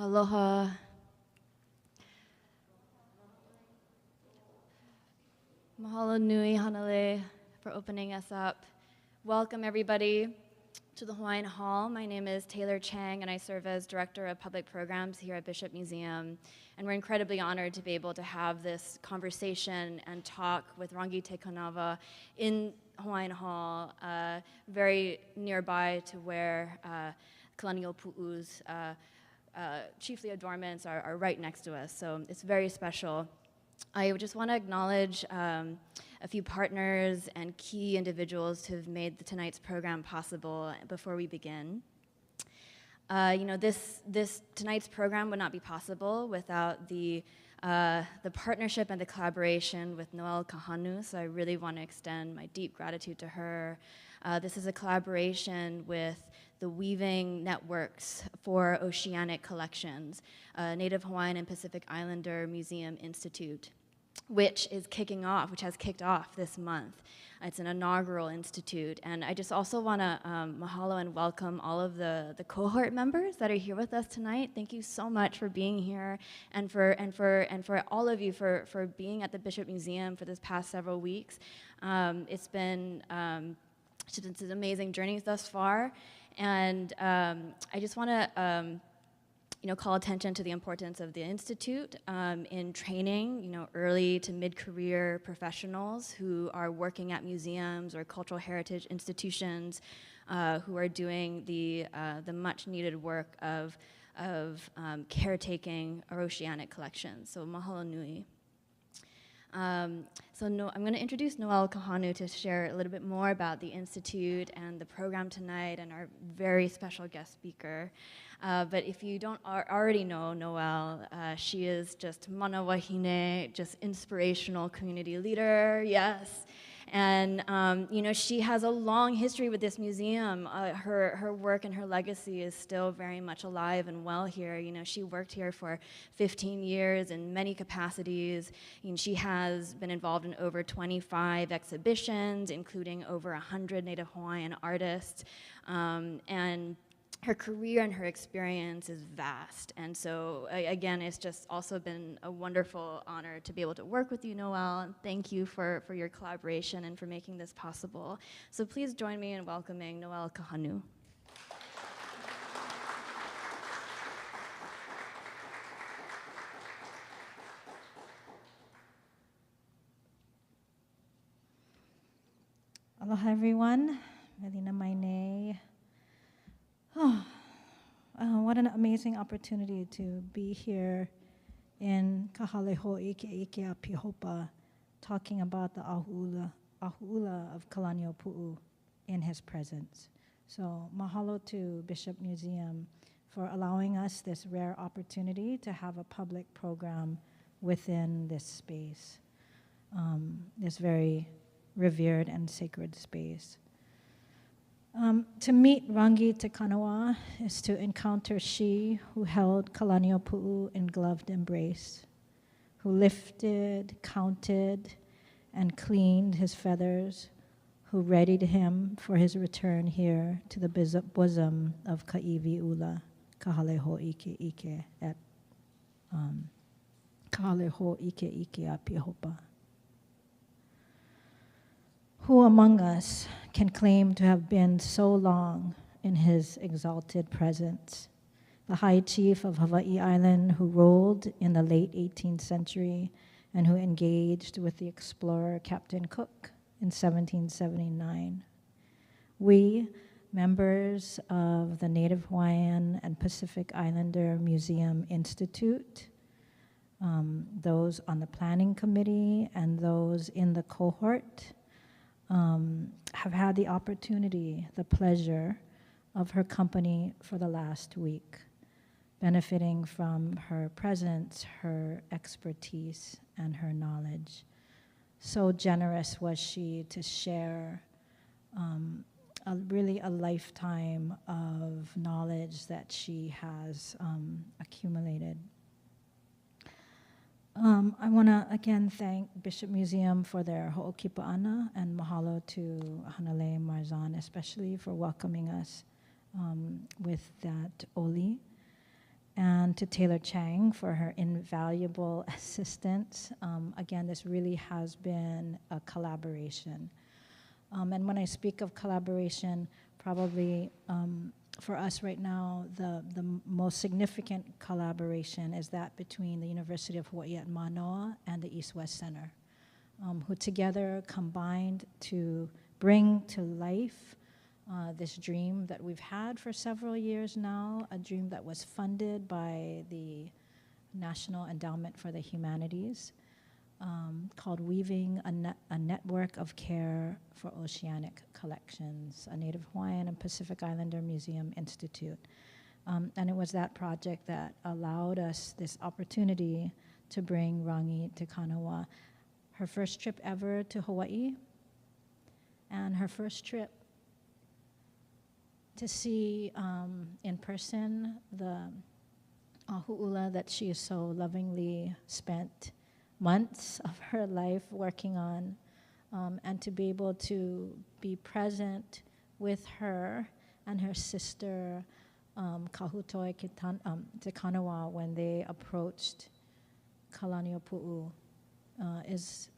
Aloha. Mahalo nui hanale for opening us up. Welcome everybody to the Hawaiian Hall. My name is Taylor Chang and I serve as Director of Public Programs here at Bishop Museum. And we're incredibly honored to be able to have this conversation and talk with Rangi Te Kanawa in Hawaiian Hall, very nearby to where Kalaniʻōpuʻu's chiefly adornments are right next to us, so it's very special. I just want to acknowledge a few partners and key individuals who have made tonight's program possible before we begin. Tonight's program would not be possible without the partnership and the collaboration with Noelle Kahanu, so I really want to extend my deep gratitude to her. This is a collaboration with the Weaving Networks for Oceanic Collections, Native Hawaiian and Pacific Islander Museum Institute, which has kicked off this month. It's an inaugural institute, and I just also want to mahalo and welcome all of the cohort members that are here with us tonight. Thank you so much for being here, and for all of you for being at the Bishop Museum for this past several weeks. It's been an amazing journey thus far, and I just want to call attention to the importance of the Institute in training, early to mid-career professionals who are working at museums or cultural heritage institutions, who are doing the much-needed work of caretaking our oceanic collections. So mahalo nui. I'm going to introduce Noelle Kahanu to share a little bit more about the Institute and the program tonight and our very special guest speaker. But if you don't already know Noelle, she is just mana wahine, just inspirational community leader, yes. And she has a long history with this museum. Her work and her legacy is still very much alive and well here. She worked here for 15 years in many capacities. She has been involved in over 25 exhibitions, including over 100 Native Hawaiian artists. And her career and her experience is vast, and so again, it's just also been a wonderful honor to be able to work with you, Noelle, and thank you for your collaboration and for making this possible. So please join me in welcoming Noelle Kahanu. Aloha everyone, Melina Maine. What an amazing opportunity to be here in Kahaleho Ike Ike a Pihopa, talking about the ʻahu ʻula of Kalaniʻōpuʻu in his presence. So mahalo to Bishop Museum for allowing us this rare opportunity to have a public program within this space, this very revered and sacred space. To meet Rangi Te Kanawa is to encounter she who held Kalaniʻōpuʻu in gloved embrace, who lifted, counted, and cleaned his feathers, who readied him for his return here to the bosom of Ka'iwi ʻula, Kahaleho Ike Ike at Kahaleho Ike Ike a Pihopa. Who among us can claim to have been so long in his exalted presence? The High Chief of Hawaiʻi Island who ruled in the late 18th century and who engaged with the explorer Captain Cook in 1779. We, members of the Native Hawaiian and Pacific Islander Museum Institute, those on the planning committee and those in the cohort, have had the opportunity, the pleasure of her company for the last week, benefiting from her presence, her expertise, and her knowledge. So generous was she to share really a lifetime of knowledge that she has accumulated. I want to again thank Bishop Museum for their ho'okipa'ana, and mahalo to Hanale Marzan especially for welcoming us with that oli. and to Taylor Chang for her invaluable assistance. Again, this really has been a collaboration. And when I speak of collaboration, probably for us right now, the most significant collaboration is that between the University of Hawaii at Manoa and the East-West Center, who together combined to bring to life this dream that we've had for several years now, a dream that was funded by the National Endowment for the Humanities, called Weaving a Network of Care for Oceanic Collections, a Native Hawaiian and Pacific Islander Museum Institute. And it was that project that allowed us this opportunity to bring Rangi Te Kanawa, her first trip ever to Hawaii, and her first trip to see in person the ʻahu that she has so lovingly spent months of her life working on, and to be able to be present with her and her sister Kahutoi Te Kanawa when they approached Kalaniʻōpuʻu is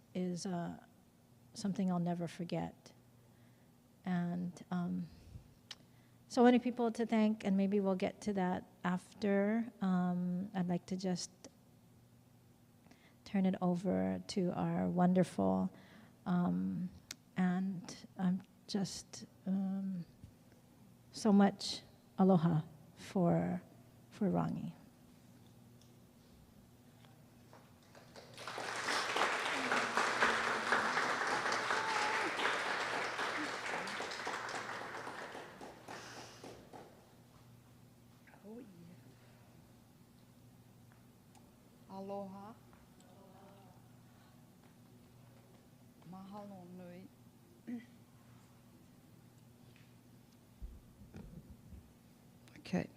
something I'll never forget. And so many people to thank, and maybe we'll get to that after. I'd like to just turn it over to our wonderful, and just so much aloha for Rangi. Aloha. Mahalo nui. Okay.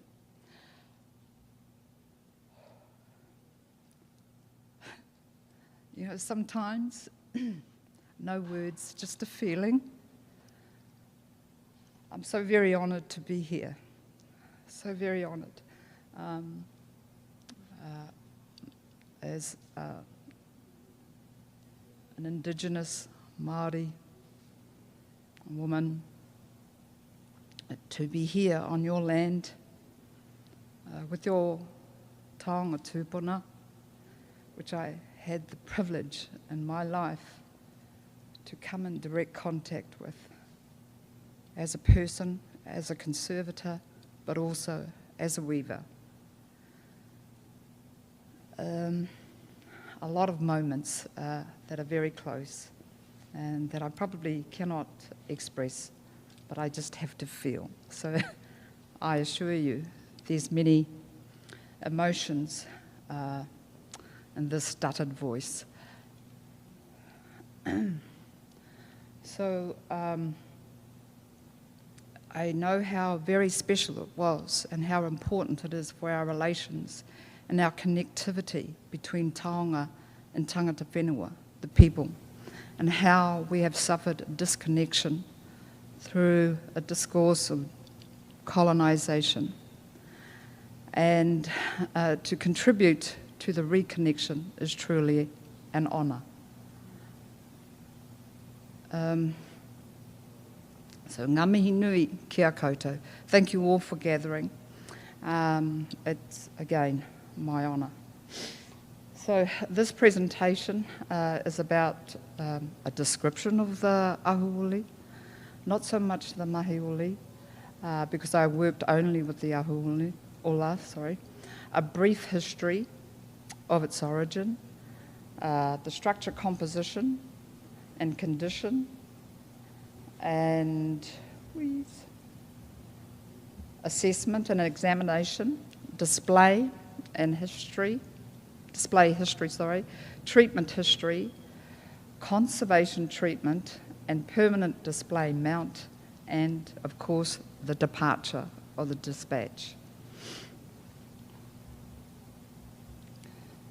You know, sometimes no words, just a feeling. I'm so very honored to be here. So very honored. As an Indigenous Māori woman, to be here on your land with your taonga tūpuna, which I had the privilege in my life to come in direct contact with as a person, as a conservator, but also as a weaver. A lot of moments that are very close and that I probably cannot express, but I just have to feel. So I assure you, there's many emotions in this stuttered voice. So I know how very special it was and how important it is for our relations and our connectivity between taonga and tangata whenua, the people, and how we have suffered disconnection through a discourse of colonisation. And to contribute to the reconnection is truly an honour. So ngā mihi nui kia koutou. Thank you all for gathering. It's, again, my honour. So this presentation is about a description of the ʻahu, not so much the mahiole, because I worked only with the ʻahu, ʻula, sorry. A brief history of its origin, the structure, composition, and condition, and assessment and examination, display history, treatment history, conservation treatment, and permanent display mount, and of course the departure or the dispatch.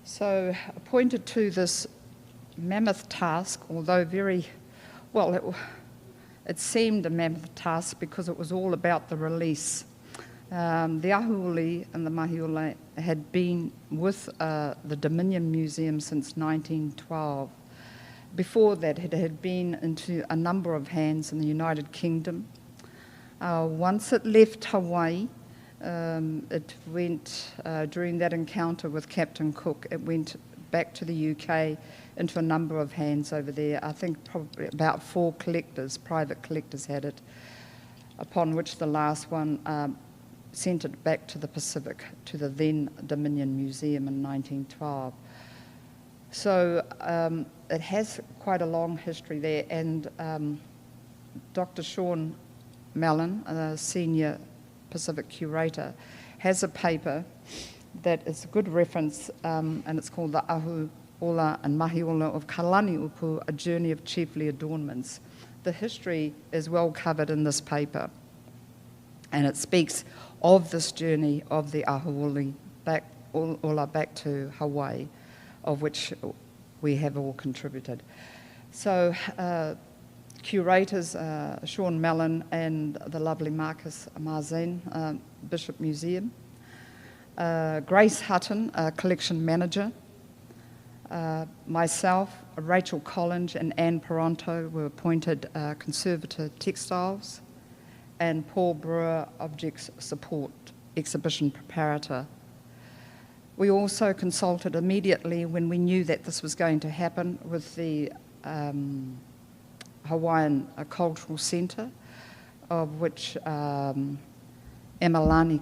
So appointed to this mammoth task, although very, well, it seemed a mammoth task because it was all about the release The ʻahu and the mahiole had been with the Dominion Museum since 1912. Before that, it had been into a number of hands in the United Kingdom. Once it left Hawaii, it went, during that encounter with Captain Cook, it went back to the UK into a number of hands over there. I think probably about 4 collectors, private collectors had it, upon which the last one sent it back to the Pacific, to the then Dominion Museum in 1912. So it has quite a long history there, and Dr. Sean Mellon, a senior Pacific curator, has a paper that is a good reference, and it's called The ʻahu, ʻula and mahiole of Kalaniʻōpuʻu, A Journey of Chiefly Adornments. The history is well covered in this paper, and it speaks of this journey of the ʻahu ʻula back to Hawaii, of which we have all contributed. So curators, Sean Mellon and the lovely Marcus Marzine, Bishop Museum, Grace Hutton, collection manager, myself, Rachel Collins and Anne Peronto were appointed conservator textiles, and Paul Brewer, objects support, exhibition preparator. We also consulted immediately when we knew that this was going to happen with the Hawaiian Cultural Centre, of which Emalani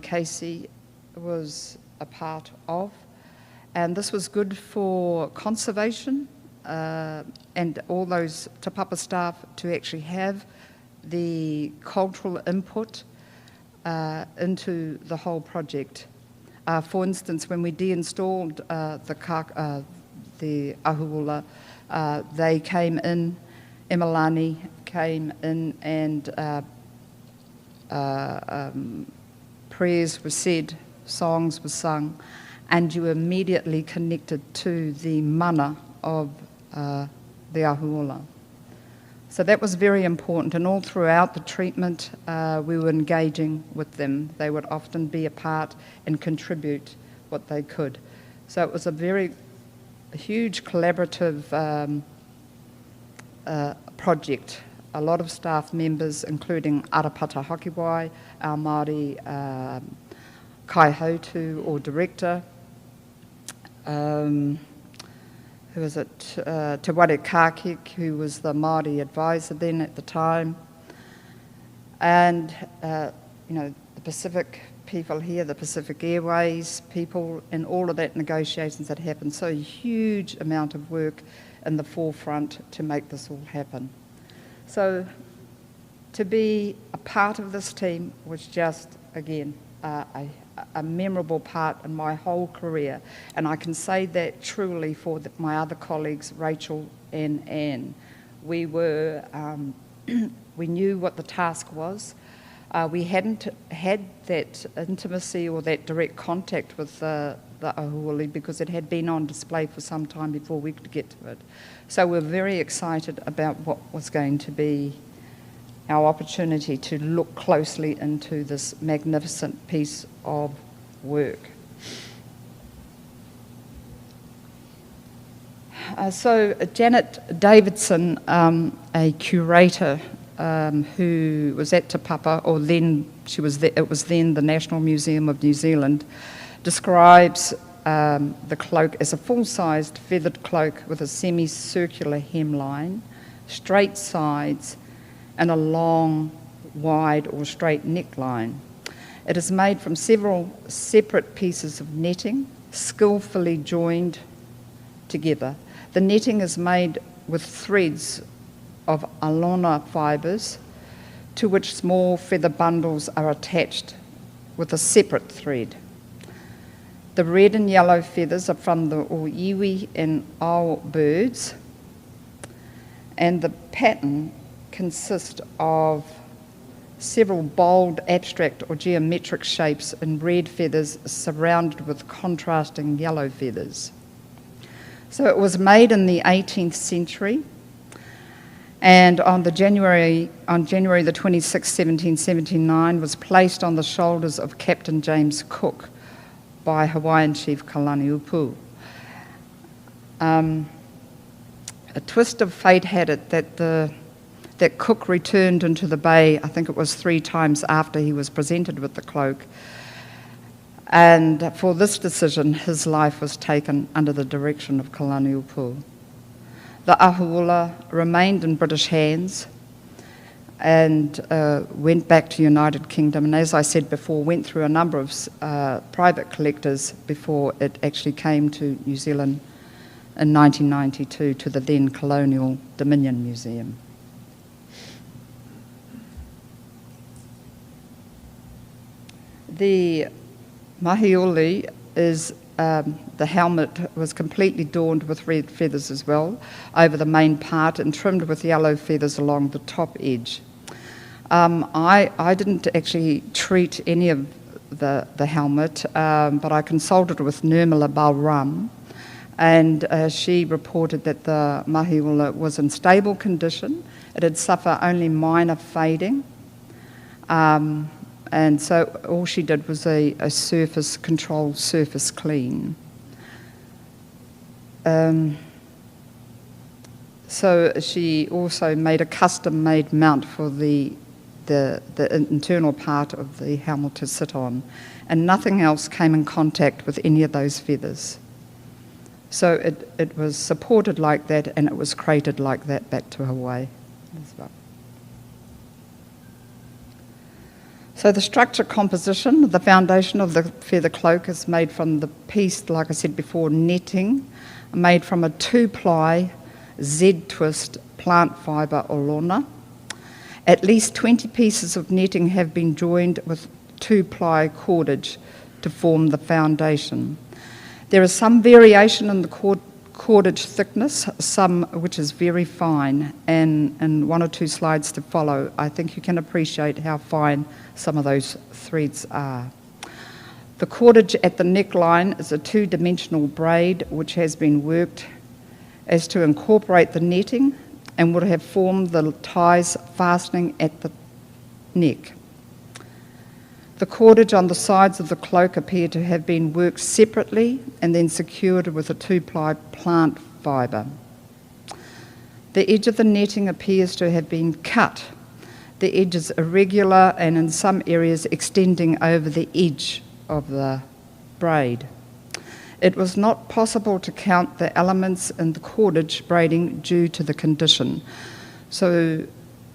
Casey was a part of. And this was good for conservation and all those Te Papa staff to actually have the cultural input into the whole project. For instance, when we deinstalled the ʻahu ʻula, they came in, Emalani came in, and prayers were said, songs were sung, and you immediately connected to the mana of the ʻahu ʻula. So that was very important, and all throughout the treatment we were engaging with them. They would often be a part and contribute what they could. So it was a huge collaborative project. A lot of staff members, including Arapata Hokiwai, our Māori kaihautu or director, who was it, Te Ware Kākek, who was the Māori advisor then at the time, and the Pacific people here, the Pacific Airways people, and all of that negotiations that happened. So a huge amount of work in the forefront to make this all happen. So to be a part of this team was just, again, a memorable part in my whole career, and I can say that truly for my other colleagues, Rachel and Anne. We were, we knew what the task was. We hadn't had that intimacy or that direct contact with the ʻahu ʻula because it had been on display for some time before we could get to it. So we're very excited about what was going to be our opportunity to look closely into this magnificent piece of work. So Janet Davidson, a curator who was at Te Papa, or then it was then the National Museum of New Zealand, describes the cloak as a full-sized feathered cloak with a semicircular hemline, straight sides, and a long, wide or straight neckline. It is made from several separate pieces of netting, skillfully joined together. The netting is made with threads of alona fibres, to which small feather bundles are attached with a separate thread. The red and yellow feathers are from the iwi and owl birds, and the pattern consists of several bold, abstract or geometric shapes in red feathers surrounded with contrasting yellow feathers. So it was made in the 18th century, and on January the 26th, 1779, was placed on the shoulders of Captain James Cook by Hawaiian chief Kalaniʻōpuʻu. A twist of fate had it that Cook returned into the bay, I think it was 3 times after he was presented with the cloak, and for this decision his life was taken under the direction of Kalaniʻōpuʻu. The ʻahu remained in British hands and went back to United Kingdom, and as I said before, went through a number of private collectors before it actually came to New Zealand in 1992 to the then Colonial Dominion Museum. The mahiole is the helmet was completely adorned with red feathers as well over the main part and trimmed with yellow feathers along the top edge. I didn't actually treat any of the helmet, but I consulted with Nirmala Balram, and she reported that the mahiole was in stable condition. It had suffered only minor fading, and so all she did was a controlled surface clean. So she also made a custom-made mount for the internal part of the helmet to sit on, and nothing else came in contact with any of those feathers. So it was supported like that, and it was crated like that back to Hawaii as well. So the structure composition, the foundation of the feather cloak is made from the piece, like I said before, netting, made from a 2-ply Z-twist plant fibre or lona. At least 20 pieces of netting have been joined with 2-ply cordage to form the foundation. There is some variation in the cordage thickness, some which is very fine, and in 1 or 2 slides to follow, I think you can appreciate how fine some of those threads are. The cordage at the neckline is a 2-dimensional braid which has been worked as to incorporate the netting and would have formed the ties fastening at the neck. The cordage on the sides of the cloak appear to have been worked separately and then secured with a 2-ply plant fibre. The edge of the netting appears to have been cut. The edge is irregular and in some areas extending over the edge of the braid. It was not possible to count the elements in the cordage braiding due to the condition. So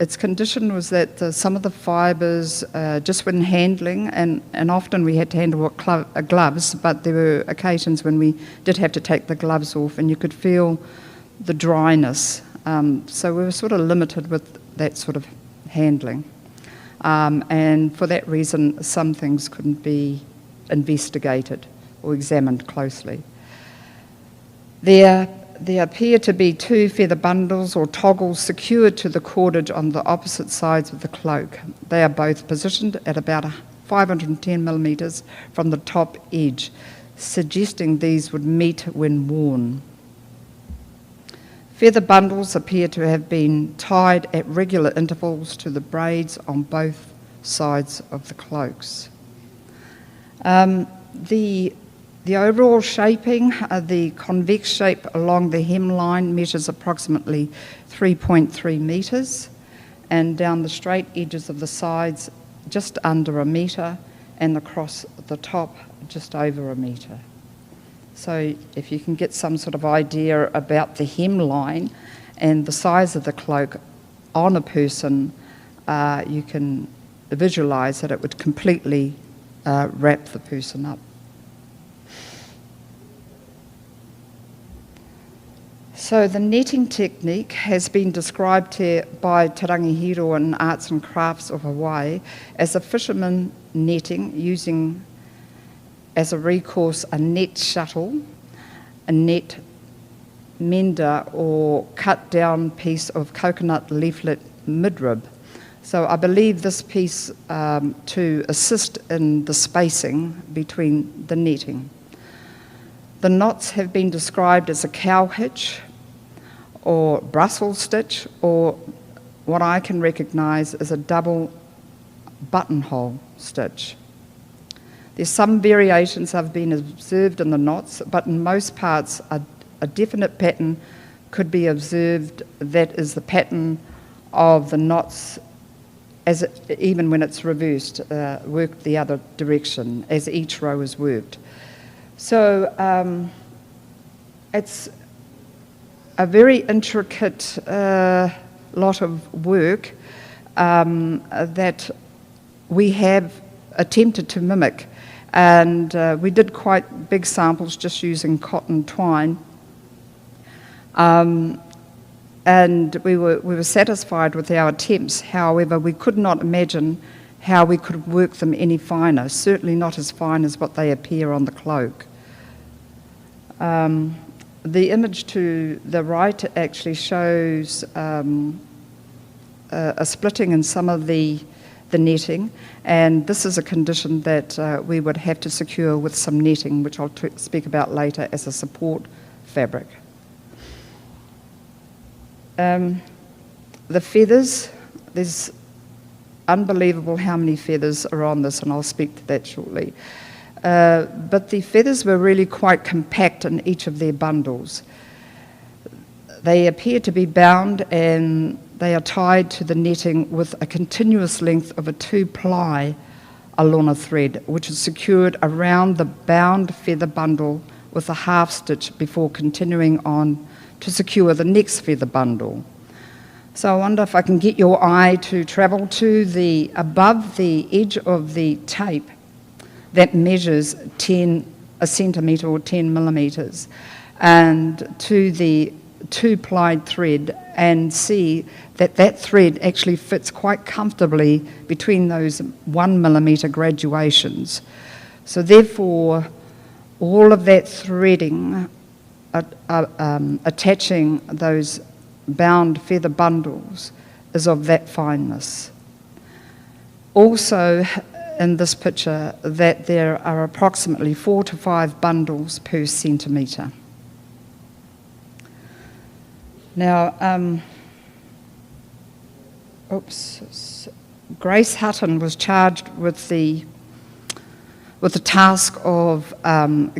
its condition was that some of the fibres, just when handling, and often we had to handle gloves, but there were occasions when we did have to take the gloves off and you could feel the dryness. So we were sort of limited with that sort of handling. And for that reason, some things couldn't be investigated or examined closely. There appear to be 2 feather bundles or toggles secured to the cordage on the opposite sides of the cloak. They are both positioned at about 510 millimetres from the top edge, suggesting these would meet when worn. Feather bundles appear to have been tied at regular intervals to the braids on both sides of the cloaks. The overall shaping, the convex shape along the hemline measures approximately 3.3 metres, and down the straight edges of the sides just under 1 metre, and across the top just over 1 metre. So if you can get some sort of idea about the hemline and the size of the cloak on a person, you can visualise that it would completely wrap the person up. So the netting technique has been described by Te Rangihiro in Arts and Crafts of Hawaii as a fisherman netting using as a recourse a net shuttle, a net mender or cut down piece of coconut leaflet midrib. So I believe this piece to assist in the spacing between the netting. The knots have been described as a cow hitch or Brussels stitch or what I can recognise is a double buttonhole stitch. There's some variations have been observed in the knots, but in most parts a definite pattern could be observed that is the pattern of the knots as even when it's reversed, worked the other direction as each row is worked. So it's a very intricate lot of work that we have attempted to mimic, and we did quite big samples just using cotton twine, and we were satisfied with our attempts. However, we could not imagine how we could work them any finer, certainly not as fine as what they appear on the cloak. The image to the right actually shows a splitting in some of the netting, and this is a condition that we would have to secure with some netting, which I'll speak about later, as a support fabric. The feathers, there's unbelievable how many feathers are on this, and I'll speak to that shortly. But the feathers were really quite compact in each of their bundles. They appear to be bound, and they are tied to the netting with a continuous length of a 2-ply alona thread, which is secured around the bound feather bundle with a half stitch before continuing on to secure the next feather bundle. So I wonder if I can get your eye to travel to above the edge of the tape that measures a centimetre or 10 millimetres, and to the 2-plied thread, and see that that thread actually fits quite comfortably between those 1 millimetre graduations. So therefore, all of that threading attaching those bound feather bundles is of that fineness. Also in this picture, that there are approximately 4 to 5 bundles per centimetre. Now, Grace Hutton was charged with the task of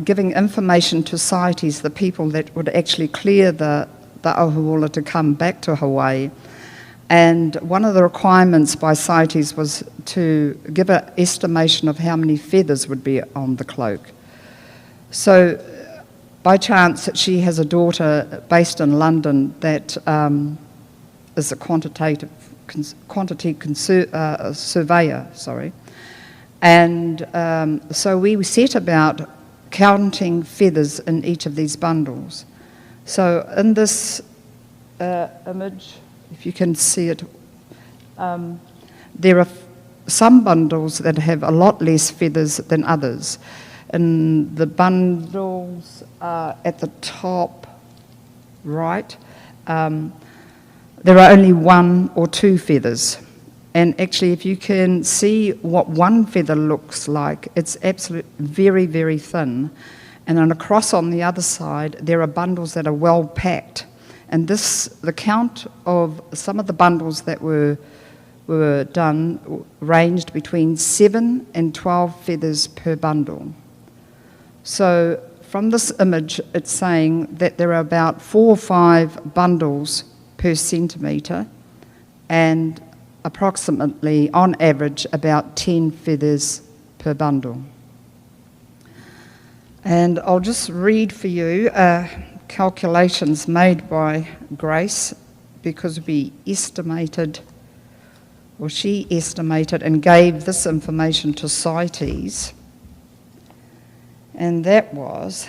giving information to CITES, the people that would actually clear the ʻahu to come back to Hawaii. And one of the requirements by CITES was to give an estimation of how many feathers would be on the cloak. So by chance, she has a daughter based in London that is a quantity surveyor, and so we set about counting feathers in each of these bundles. So in this image, if you can see it, there are some bundles that have a lot less feathers than others. In the bundles at the top right, there are only 1 or 2 feathers. And actually, if you can see what one feather looks like, it's absolutely very, very thin. And then across on the other side, there are bundles that are well packed. And the count of some of the bundles that were done ranged between 7 and 12 feathers per bundle. So from this image, it's saying that there are about 4 or 5 bundles per centimetre, and approximately, on average, about 10 feathers per bundle. And I'll just read for you calculations made by Grace, because she estimated and gave this information to CITES, and that was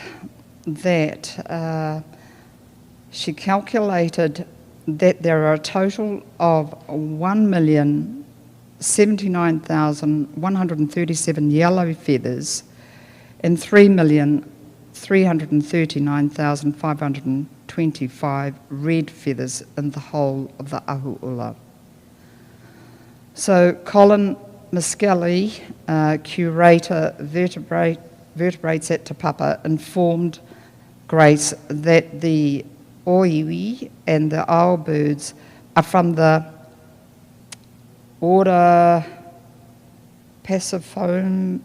that she calculated that there are a total of 1,079,137 yellow feathers and 3,339,525 red feathers in the whole of the ʻahu. So Colin Miskelly, curator vertebrates at Te Papa, informed Grace that the oiwi and the owl birds are from the order Pasiphone,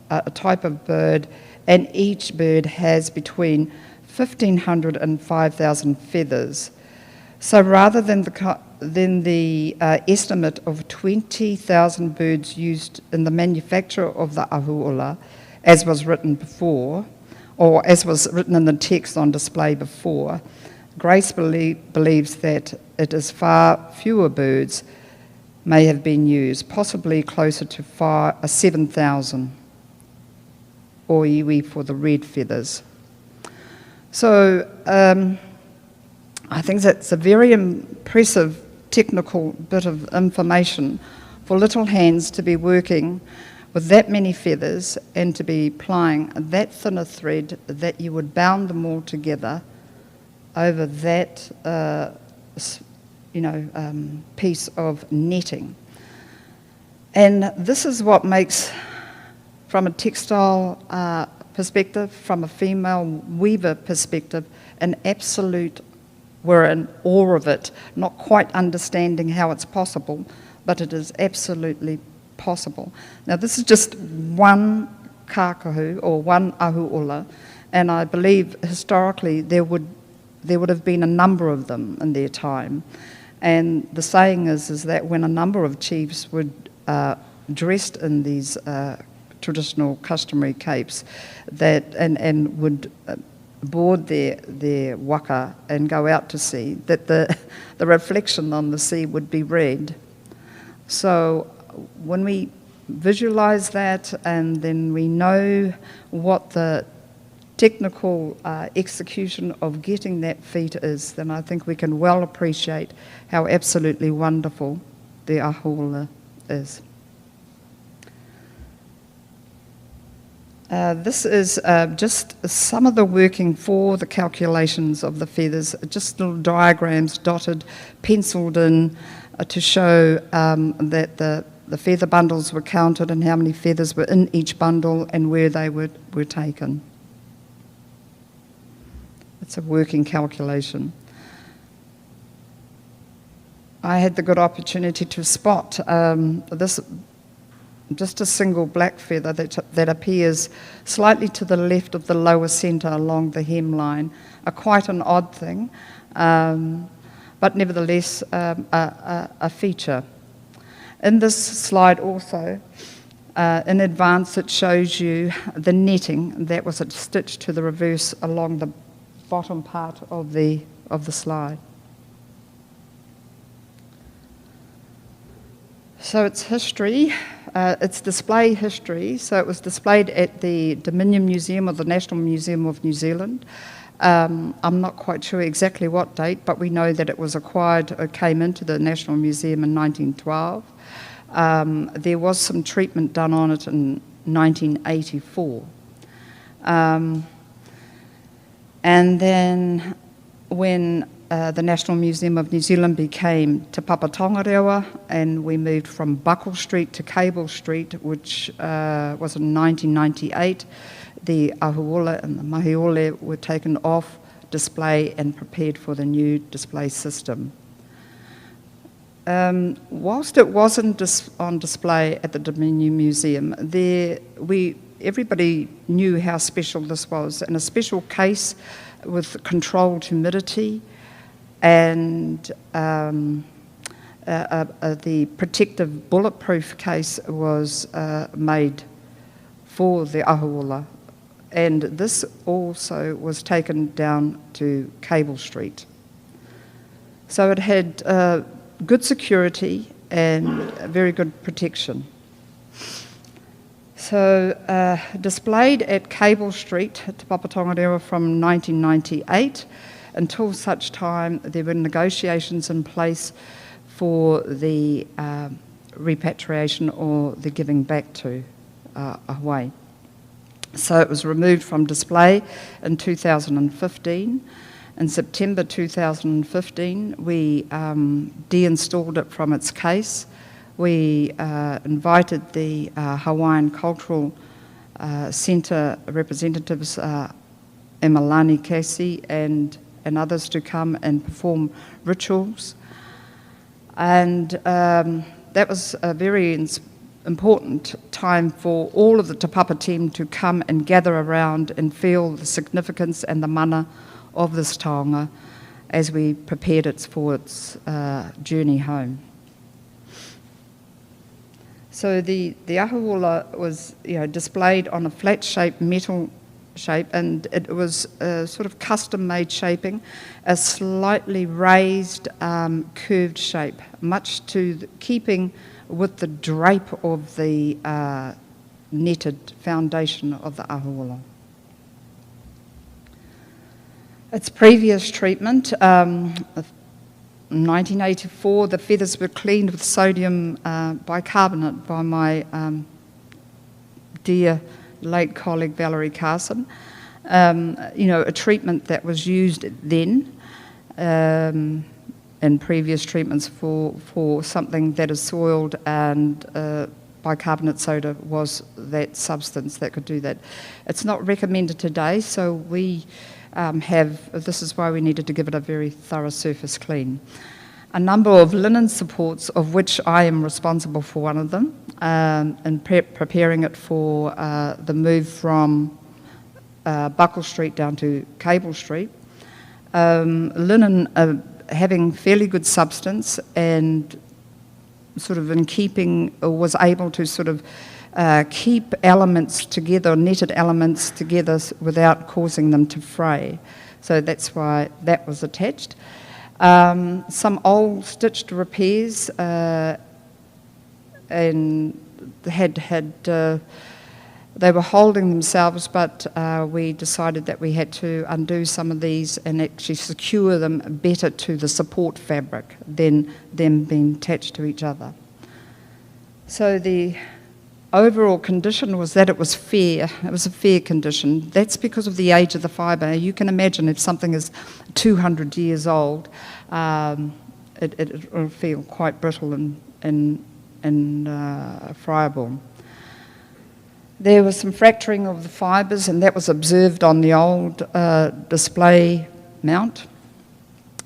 a type of bird, and each bird has between 1,500 and 5,000 feathers. So rather than the estimate of 20,000 birds used in the manufacture of the ʻahu, as was written before, or as was written in the text on display before, Grace believes that it is far fewer birds may have been used, possibly closer to 7,000, or iwi for the red feathers. So I think that's a very impressive technical bit of information for little hands to be working with that many feathers and to be applying that thin a thread that you would bound them all together over that piece of netting. And this is what makes, from a textile perspective, from a female weaver perspective, an absolute, we're in awe of it, not quite understanding how it's possible, but it is absolutely possible. Now this is just one kākahu, or one ʻahu, and I believe historically there would have been a number of them in their time. And the saying is that when a number of chiefs were dressed in these traditional customary capes, and would board their waka and go out to sea, that the reflection on the sea would be red. So when we visualise that, and then we know what the technical execution of getting that feat is, then I think we can well appreciate how absolutely wonderful the ʻahu is. This is just some of the working for the calculations of the feathers, just little diagrams dotted, penciled in to show that the feather bundles were counted and how many feathers were in each bundle and where they were taken. It's a working calculation. I had the good opportunity to spot this, just a single black feather that appears slightly to the left of the lower centre along the hemline. Quite an odd thing, but nevertheless a feature. In this slide also, in advance, it shows you the netting that was stitched to the reverse along the bottom part of the slide. So its history, its display history, so it was displayed at the Dominion Museum, or the National Museum of New Zealand. I'm not quite sure exactly what date, but we know that it was acquired, it came into the National Museum in 1912. There was some treatment done on it in 1984. And then when the National Museum of New Zealand became Te Papa Tongarewa, and we moved from Buckle Street to Cable Street, which was in 1998, the ʻahu and the mahiole were taken off display and prepared for the new display system. Whilst it wasn't on display at the Dominion Museum, everybody knew how special this was, and a special case with controlled humidity, and the protective bulletproof case was made for the ʻahu, and this also was taken down to Cable Street. So it had good security and very good protection. So displayed at Cable Street, Te Papa Tongarewa, from 1998 until such time there were negotiations in place for the repatriation or the giving back to Hawaii. So it was removed from display in 2015. In September 2015, we deinstalled it from its case. We invited the Hawaiian Cultural Centre representatives, Emalani Casey and others, to come and perform rituals. And that was a very important time for all of the Te Papa team to come and gather around and feel the significance and the mana of this taonga as we prepared it for its journey home. So the ʻahu ʻula was displayed on a flat-shaped metal shape, and it was a sort of custom-made shaping, a slightly raised, curved shape, much to keeping with the drape of the netted foundation of the ʻahu ʻula. Its previous treatment, 1984, the feathers were cleaned with sodium bicarbonate by my dear late colleague Valerie Carson. A treatment that was used then in previous treatments for something that is soiled, and bicarbonate soda was that substance that could do that. It's not recommended today, so we this is why we needed to give it a very thorough surface clean. A number of linen supports, of which I am responsible for one of them, and preparing it for the move from Buckle Street down to Cable Street. Linen having fairly good substance and sort of in keeping, was able to sort of keep elements together, netted elements together without causing them to fray. So that's why that was attached. Some old stitched repairs and they were holding themselves, but we decided that we had to undo some of these and actually secure them better to the support fabric than them being attached to each other. So the overall condition was that it was fair. It was a fair condition. That's because of the age of the fibre. You can imagine if something is 200 years old, it will feel quite brittle and friable. There was some fracturing of the fibres, and that was observed on the old display mount.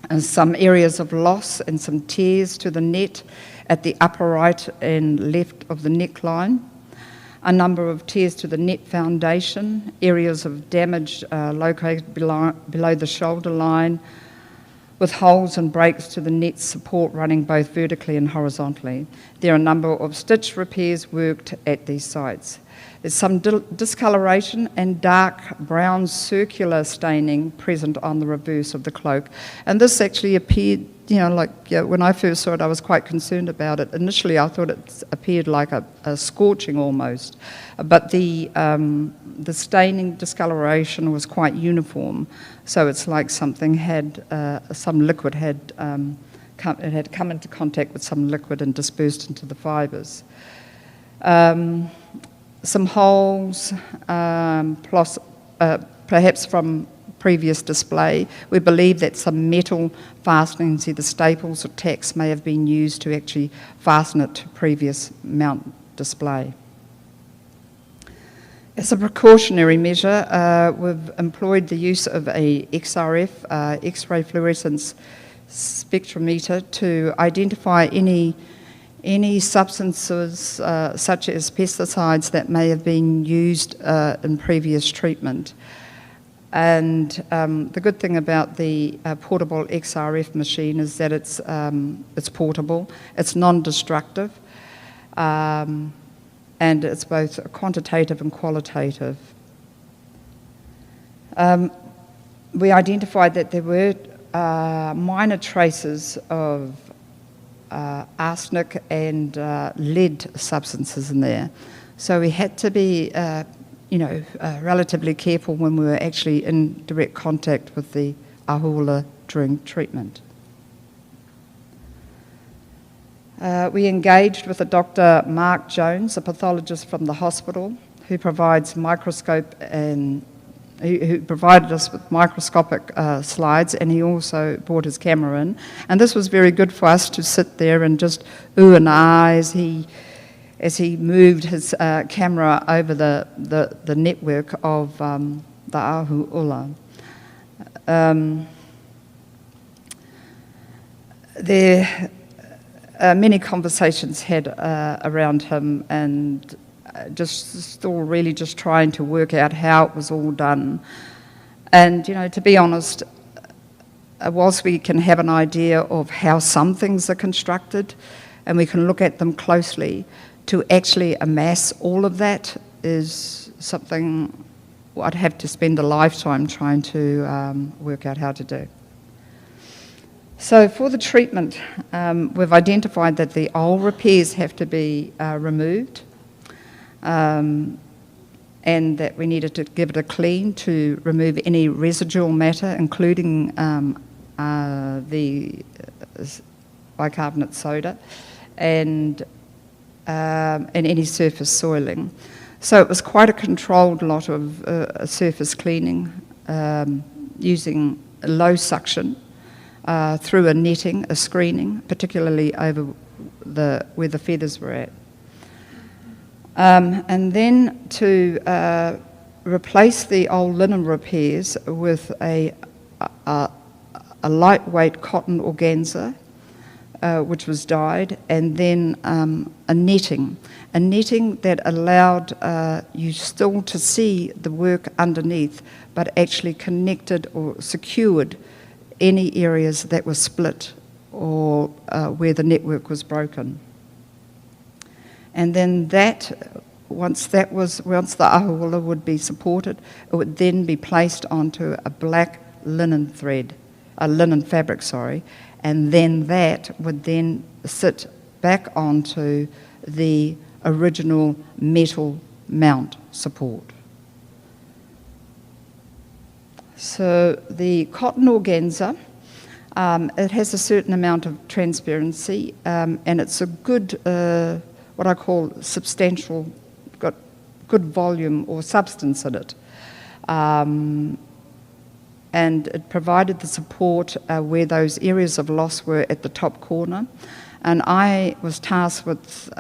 And some areas of loss and some tears to the net at the upper right and left of the neckline. A number of tears to the net foundation, areas of damage located below the shoulder line, with holes and breaks to the net support running both vertically and horizontally. There are a number of stitch repairs worked at these sites. There's some discoloration and dark brown circular staining present on the reverse of the cloak. And this actually appeared, when I first saw it, I was quite concerned about it. Initially, I thought it appeared like a scorching almost. But the staining discoloration was quite uniform. So it's like something had, some liquid had come into contact with some liquid and dispersed into the fibres. Some holes, plus perhaps from previous display. We believe that some metal fastenings, either staples or tacks, may have been used to actually fasten it to previous mount display. As a precautionary measure, we've employed the use of a XRF, X-ray fluorescence spectrometer, to identify any substances such as pesticides that may have been used in previous treatment. And the good thing about the portable XRF machine is that it's portable, it's non-destructive, and it's both quantitative and qualitative. We identified that there were minor traces of arsenic and lead substances in there. So we had to be, relatively careful when we were actually in direct contact with the ʻahu ʻula during treatment. We engaged with Dr. Mark Jones, a pathologist from the hospital, who provides microscope and who provided us with microscopic slides, and he also brought his camera in. And this was very good for us to sit there and just ooh and ah as he moved his camera over the network of the ʻahu ʻula. many conversations had around him, and still really just trying to work out how it was all done. And, you know, to be honest, whilst we can have an idea of how some things are constructed and we can look at them closely, to actually amass all of that is something I'd have to spend a lifetime trying to work out how to do. So for the treatment, we've identified that the old repairs have to be removed, and that we needed to give it a clean to remove any residual matter, including the bicarbonate soda and any surface soiling. So it was quite a controlled lot of surface cleaning, using low suction through a netting, a screening, particularly over where the feathers were at. And then to replace the old linen repairs with a lightweight cotton organza, which was dyed, and then a netting that allowed you still to see the work underneath, but actually connected or secured any areas that were split or where the network was broken. And then once the ʻahu would be supported, it would then be placed onto a black linen fabric, and then that would then sit back onto the original metal mount support. So the cotton organza, it has a certain amount of transparency, and it's a good, what I call substantial, got good volume or substance in it. And it provided the support where those areas of loss were at the top corner. And I was tasked with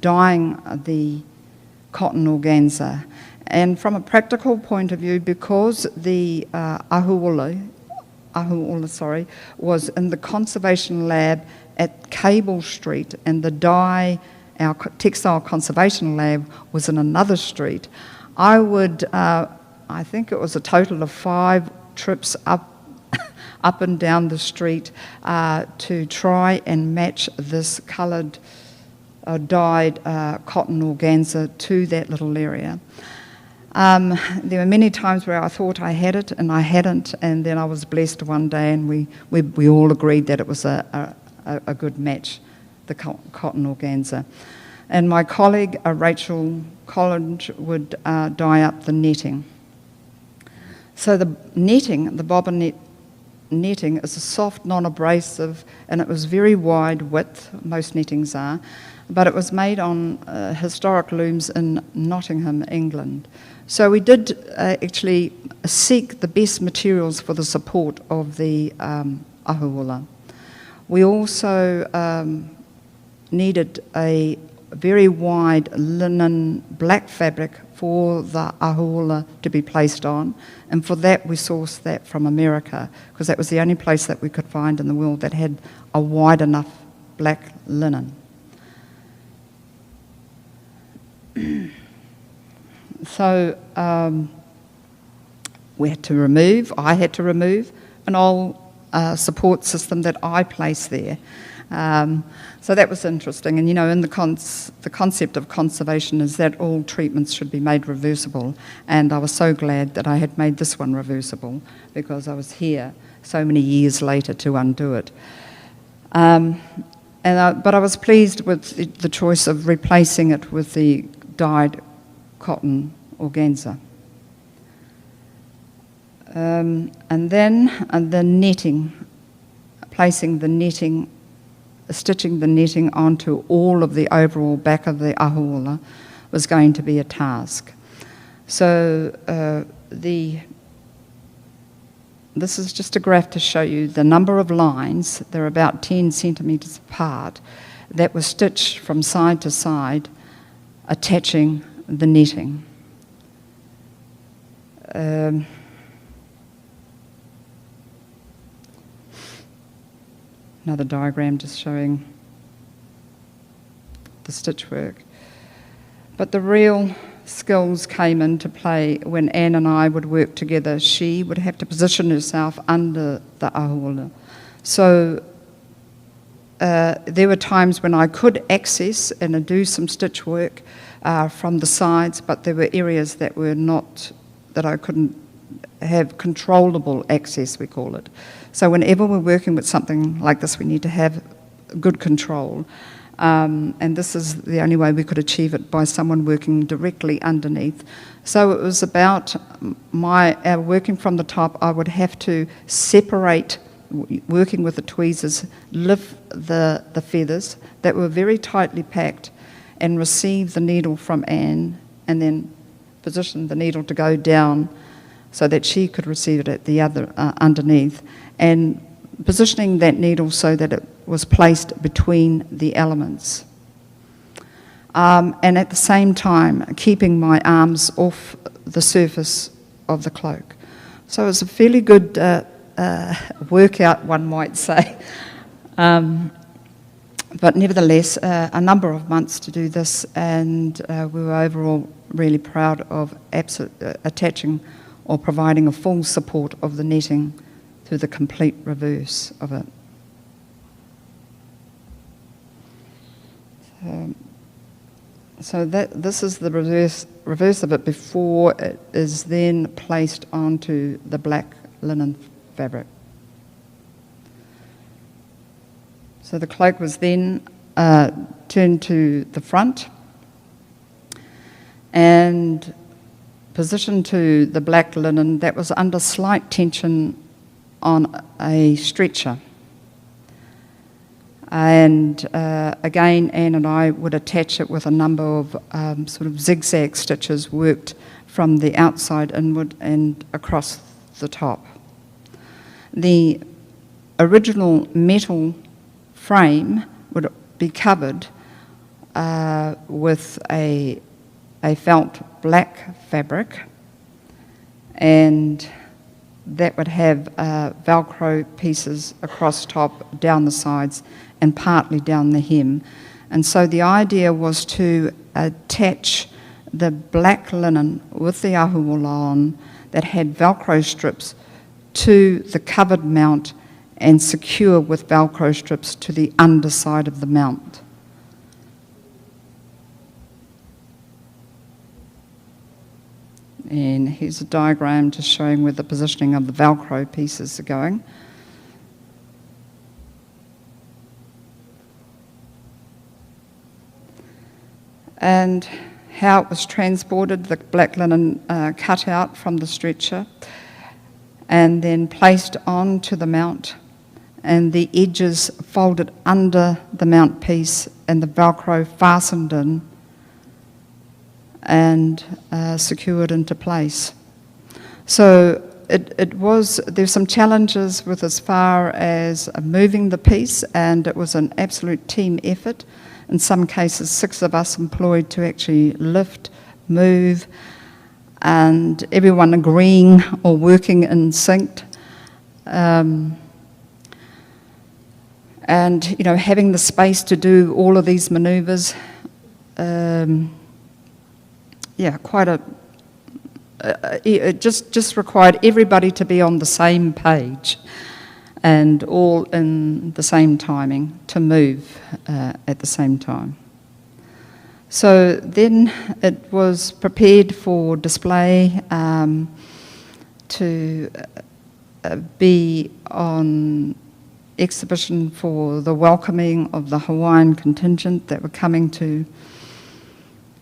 dyeing the cotton organza. And from a practical point of view, because the ʻahu ʻula, was in the conservation lab at Cable Street, and the dye, our textile conservation lab, was in another street, I would, I think it was a total of 5 trips up and down the street to try and match this coloured dyed cotton organza to that little area. There were many times where I thought I had it and I hadn't, and then I was blessed one day and we all agreed that it was a good match, the cotton organza. And my colleague Rachel Collins would dye up the netting. So the netting, the bobbin netting, is a soft, non-abrasive, and it was very wide width, most nettings are, but it was made on historic looms in Nottingham, England. So we did actually seek the best materials for the support of the ʻahu ʻula. We also needed a very wide linen black fabric for the ʻahu ʻula to be placed on, and for that we sourced that from America, because that was the only place that we could find in the world that had a wide enough black linen. So I had to remove an old support system that I placed there. So that was interesting, and you know, in the concept of conservation is that all treatments should be made reversible, and I was so glad that I had made this one reversible, because I was here so many years later to undo it. But I was pleased with the choice of replacing it with the dyed cotton organza. And then the netting, placing the netting, stitching the netting onto all of the overall back of the ʻahu ʻula was going to be a task. So this is just a graph to show you the number of lines. They're about 10 centimetres apart that were stitched from side to side, attaching the netting. Another diagram just showing the stitch work. But the real skills came into play when Anne and I would work together. She would have to position herself under the ʻahu. So there were times when I could access and do some stitch work from the sides, but there were areas that were not, that I couldn't have controllable access, we call it. So whenever we're working with something like this, we need to have good control. And this is the only way we could achieve it, by someone working directly underneath. So it was about working from the top. I would have to separate, working with the tweezers, lift the feathers that were very tightly packed, and receive the needle from Anne, and then position the needle to go down so that she could receive it at the other underneath, and positioning that needle so that it was placed between the elements. And at the same time, keeping my arms off the surface of the cloak. So it was a fairly good workout, one might say. But nevertheless, a number of months to do this, and we were overall really proud of attaching or providing a full support of the netting through the complete reverse of it. So this is the reverse of it before it is then placed onto the black linen fabric. So the cloak was then turned to the front and positioned to the black linen that was under slight tension on a stretcher. And again, Anne and I would attach it with a number of sort of zigzag stitches worked from the outside inward and across the top. The original metal frame would be covered with a felt black fabric, and that would have Velcro pieces across top, down the sides, and partly down the hem. And so the idea was to attach the black linen with the ʻahu on that had Velcro strips to the covered mount and secure with Velcro strips to the underside of the mount. And here's a diagram just showing where the positioning of the Velcro pieces are going. And how it was transported, the black linen cut out from the stretcher and then placed onto the mount, and the edges folded under the mount piece and the Velcro fastened in and secured into place. So there's some challenges with as far as moving the piece, and it was an absolute team effort. In some cases, 6 of us employed to actually lift, move, and everyone agreeing or working in sync. And you know, having the space to do all of these manoeuvres, it just required everybody to be on the same page and all in the same timing to move at the same time. So then it was prepared for display to be on exhibition for the welcoming of the Hawaiian contingent that were coming to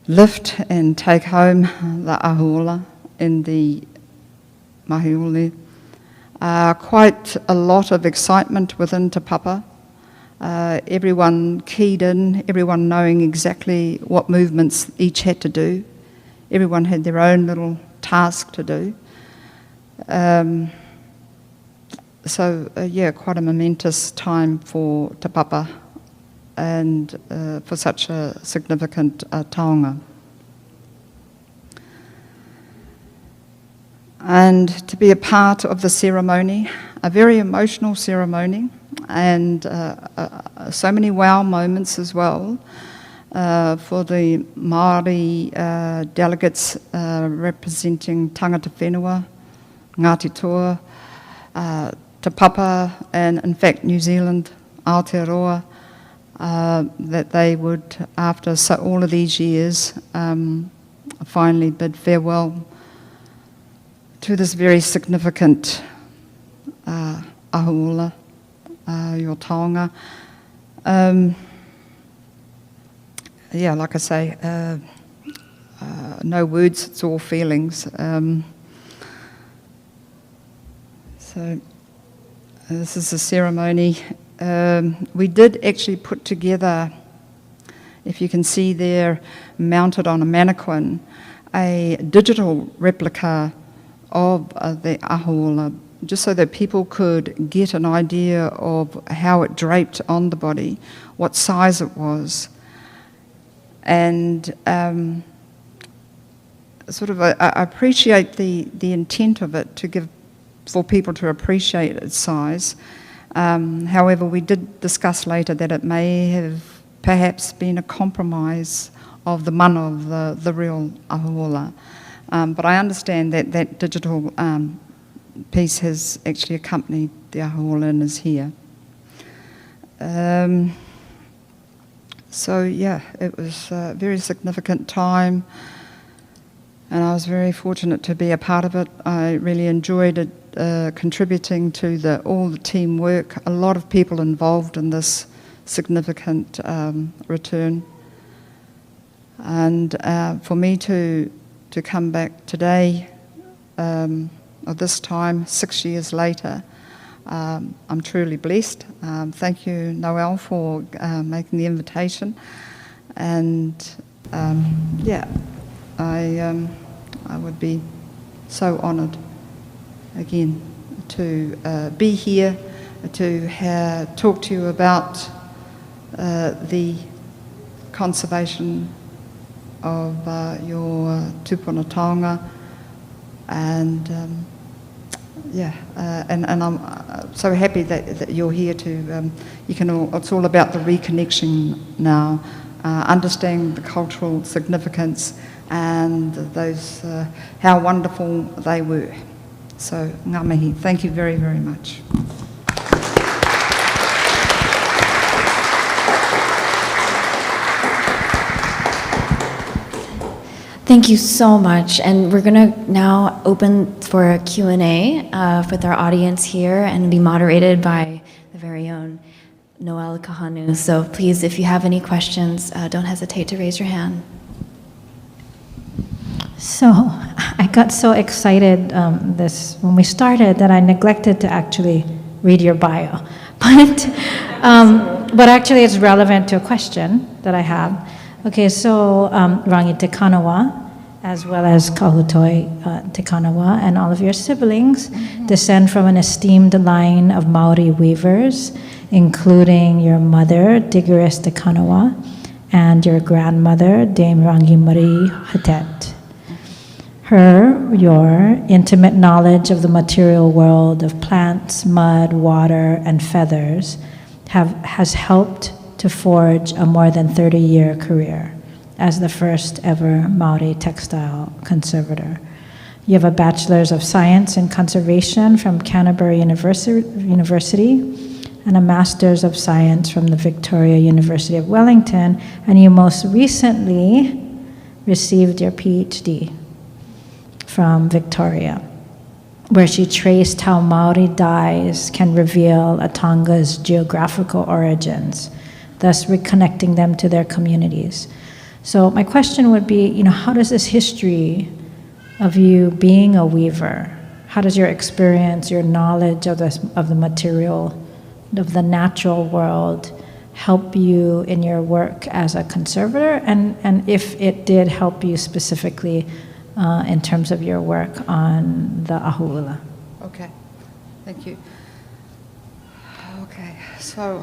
lift and take home the ʻahu in the mahiole. Quite a lot of excitement within Te Papa. Everyone keyed in, everyone knowing exactly what movements each had to do. Everyone had their own little task to do. Quite a momentous time for Te Papa and for such a significant taonga. And to be a part of the ceremony, a very emotional ceremony, and so many wow moments as well. for the Māori delegates representing tangata whenua, Ngāti Toa, Te Papa, and in fact New Zealand, Aotearoa, that they would, after all of these years, finally bid farewell to this very significant ʻahu ʻula, your taonga. Yeah, like I say, no words, it's all feelings. So this is a ceremony. We did actually put together, if you can see there, mounted on a mannequin, a digital replica of the ʻahu ʻula, just so that people could get an idea of how it draped on the body, what size it was, and sort of I appreciate the intent of it to give for people to appreciate its size. However, we did discuss later that it may have perhaps been a compromise of the mana of the real ʻahu ʻula. But I understand that that digital piece has actually accompanied the ʻahu ʻula and is here. So yeah, it was a very significant time, and I was very fortunate to be a part of it. I really enjoyed it, contributing to all the teamwork, a lot of people involved in this significant return. And for me to come back today, or this time, 6 years later, I'm truly blessed. Thank you, Noel, for making the invitation. And yeah, I would be so honoured again to be here, to talk to you about the conservation of your tupuna taonga, and yeah, and I'm so happy that you're here to, it's all about the reconnection now, understanding the cultural significance and those, how wonderful they were. So, ngā mihi, thank you very, very much. Thank you so much, and we're going to now open for a Q&A with our audience here, and be moderated by the very own Noel Kahanu. So please, if you have any questions, don't hesitate to raise your hand. So I got so excited when we started that I neglected to actually read your bio, but actually it's relevant to a question that I have. Okay, so Rangi Te Kanawa, as well as Kahutoi Te Kanawa, and all of your siblings descend from an esteemed line of Māori weavers, including your mother, Diggeris Te Kanawa, and your grandmother, Dame Rangi Marie Hatet. Your intimate knowledge of the material world of plants, mud, water, and feathers has helped to forge a more than 30-year career as the first ever Māori Textile Conservator. You have a Bachelor's of Science in Conservation from Canterbury University and a Master's of Science from the Victoria University of Wellington, and you most recently received your PhD from Victoria, where she traced how Māori dyes can reveal a Tonga's geographical origins, thus reconnecting them to their communities. So my question would be, how does this history of you being a weaver, how does your experience, your knowledge of the material, of the natural world, help you in your work as a conservator, and if it did help you specifically in terms of your work on the ʻahu ʻula? Okay, thank you. Okay, so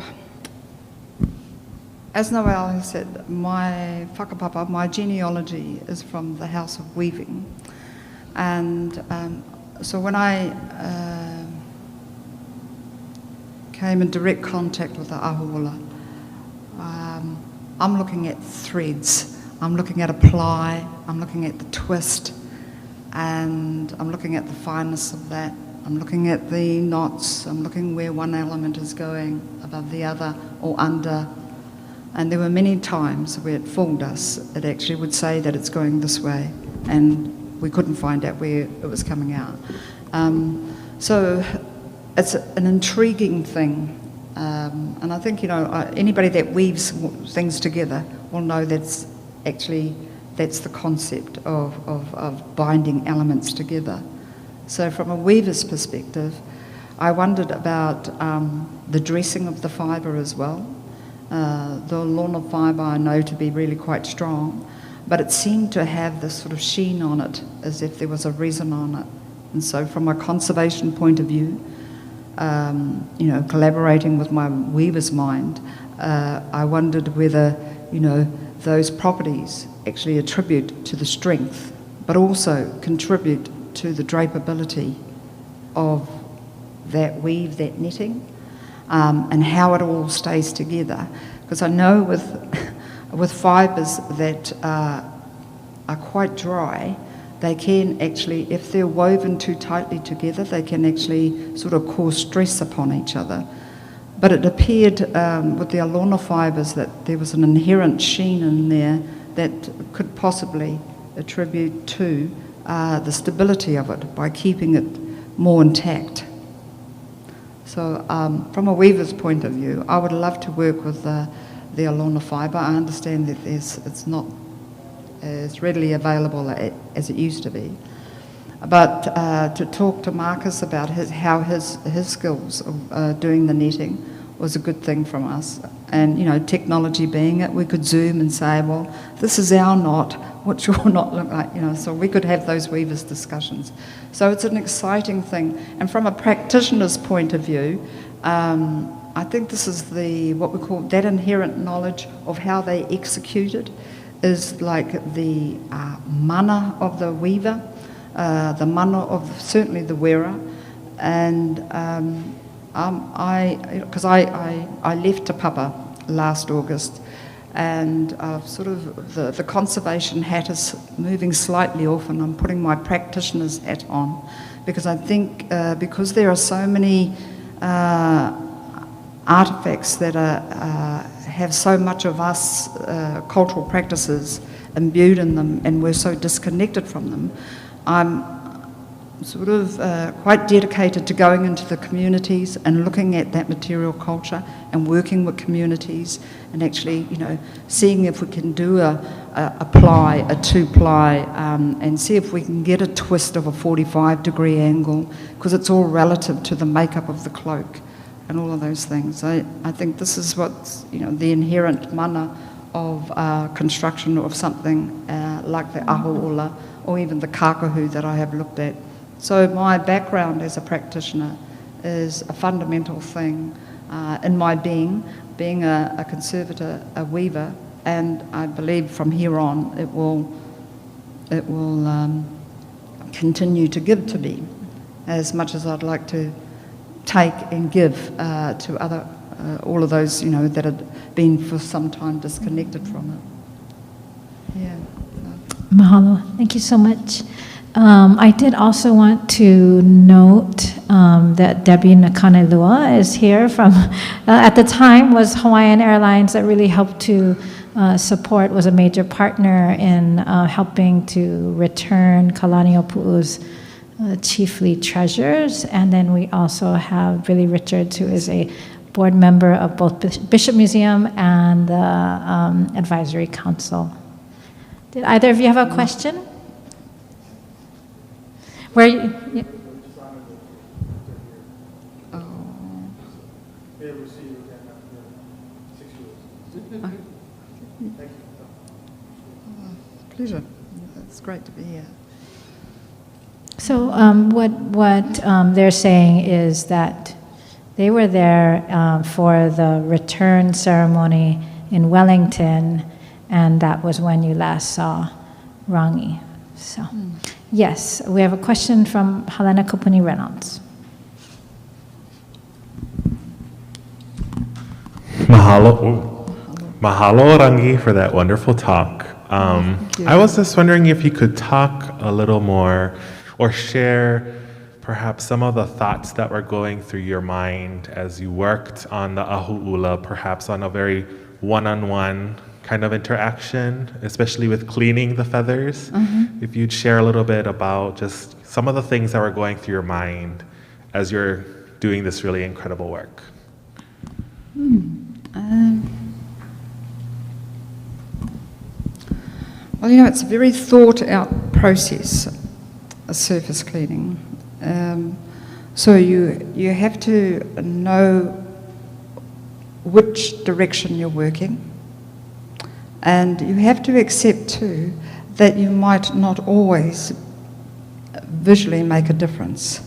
as Noel has said, my whakapapa, my genealogy is from the House of Weaving. And so when I came in direct contact with the ʻahu ʻula, I'm looking at threads, I'm looking at a ply, I'm looking at the twist, and I'm looking at the fineness of that. I'm looking at the knots, I'm looking where one element is going above the other or under. And there were many times where it fooled us. It actually would say that it's going this way, and we couldn't find out where it was coming out. So it's an intriguing thing. And I think, anybody that weaves things together will know that's the concept of binding elements together. So from a weaver's perspective, I wondered about the dressing of the fibre as well. The lona fibre I know to be really quite strong, but it seemed to have this sort of sheen on it, as if there was a resin on it. And so from a conservation point of view, collaborating with my weaver's mind, I wondered whether, those properties actually attribute to the strength, but also contribute to the drapeability of that weave, that knitting, and how it all stays together. Because I know with fibres that are quite dry, they can actually, if they're woven too tightly together, they can actually sort of cause stress upon each other. But it appeared with the alona fibres that there was an inherent sheen in there that could possibly attribute to the stability of it by keeping it more intact. So from a weaver's point of view, I would love to work with the alona fibre. I understand that it's not as readily available as it used to be. But to talk to Marcus about how his skills of doing the netting was a good thing from us. And, technology being it, we could zoom and say, well, this is our knot, what's your knot look like? So we could have those weavers' discussions. So it's an exciting thing. And from a practitioner's point of view, I think this is what we call that inherent knowledge of how they execute it is like the mana of the weaver, the mana of certainly the wearer, and because I left Te Papa last August, and sort of the conservation hat is moving slightly off, and I'm putting my practitioner's hat on, because I think because there are so many artefacts that have so much of us cultural practices imbued in them, and we're so disconnected from them, I'm sort of quite dedicated to going into the communities and looking at that material culture and working with communities and actually, seeing if we can do a ply, a two-ply, and see if we can get a twist of a 45-degree angle, because it's all relative to the makeup of the cloak and all of those things. I think this is what's, the inherent mana of construction of something like the ʻahu ʻula or even the kākahu that I have looked at. So my background as a practitioner is a fundamental thing in my being a conservator, a weaver, and I believe from here on it will continue to give to me as much as I'd like to take and give to other, all of those, that had been for some time disconnected from it. Yeah. Mahalo. Thank you so much. I did also want to note that Debbie Nakanelua is here from, at the time was Hawaiian Airlines that really helped to support, was a major partner in helping to return Kalaniʻōpuʻu's chiefly treasures. And then we also have Billy Richards, who is a board member of both Bishop Museum and the Advisory Council. Did either of you have a question? Where you, yeah. Pleasure. It's great to be here. So what they're saying is that they were there for the return ceremony in Wellington, and that was when you last saw Rangi. So, yes, we have a question from Helena Kopuni Reynolds. Mahalo. Mahalo, Rangi, for that wonderful talk. I was just wondering if you could talk a little more or share perhaps some of the thoughts that were going through your mind as you worked on the ʻahu ʻula, perhaps on a very one-on-one kind of interaction, especially with cleaning the feathers. If you'd share a little bit about just some of the things that were going through your mind as you're doing this really incredible work. Well, you know, it's a very thought-out process, a surface cleaning. So you have to know which direction you're working, and you have to accept too that you might not always visually make a difference.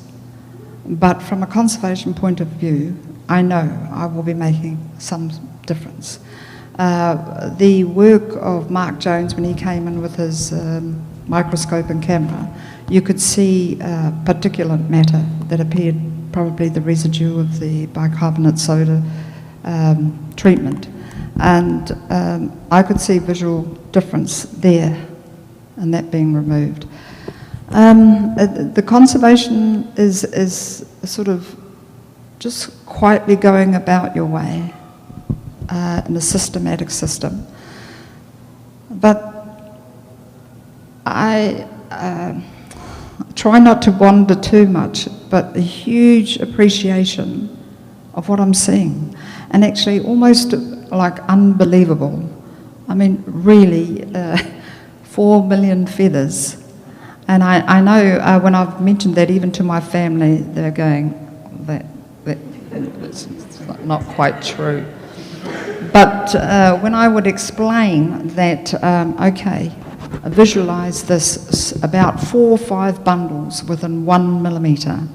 But from a conservation point of view, I know I will be making some difference. The work of Mark Jones, when he came in with his microscope and camera, you could see particulate matter that appeared, probably the residue of the bicarbonate soda treatment. And I could see visual difference there, and that being removed. The conservation is sort of just quietly going about your way in a systematic system. But I try not to wander too much, but a huge appreciation of what I'm seeing, and actually almost like unbelievable. I mean, really, 4 million feathers. And I know when I've mentioned that even to my family, they're going, that's not quite true. But when I would explain that, okay, visualize this, about 4 or 5 bundles within 1 millimetre,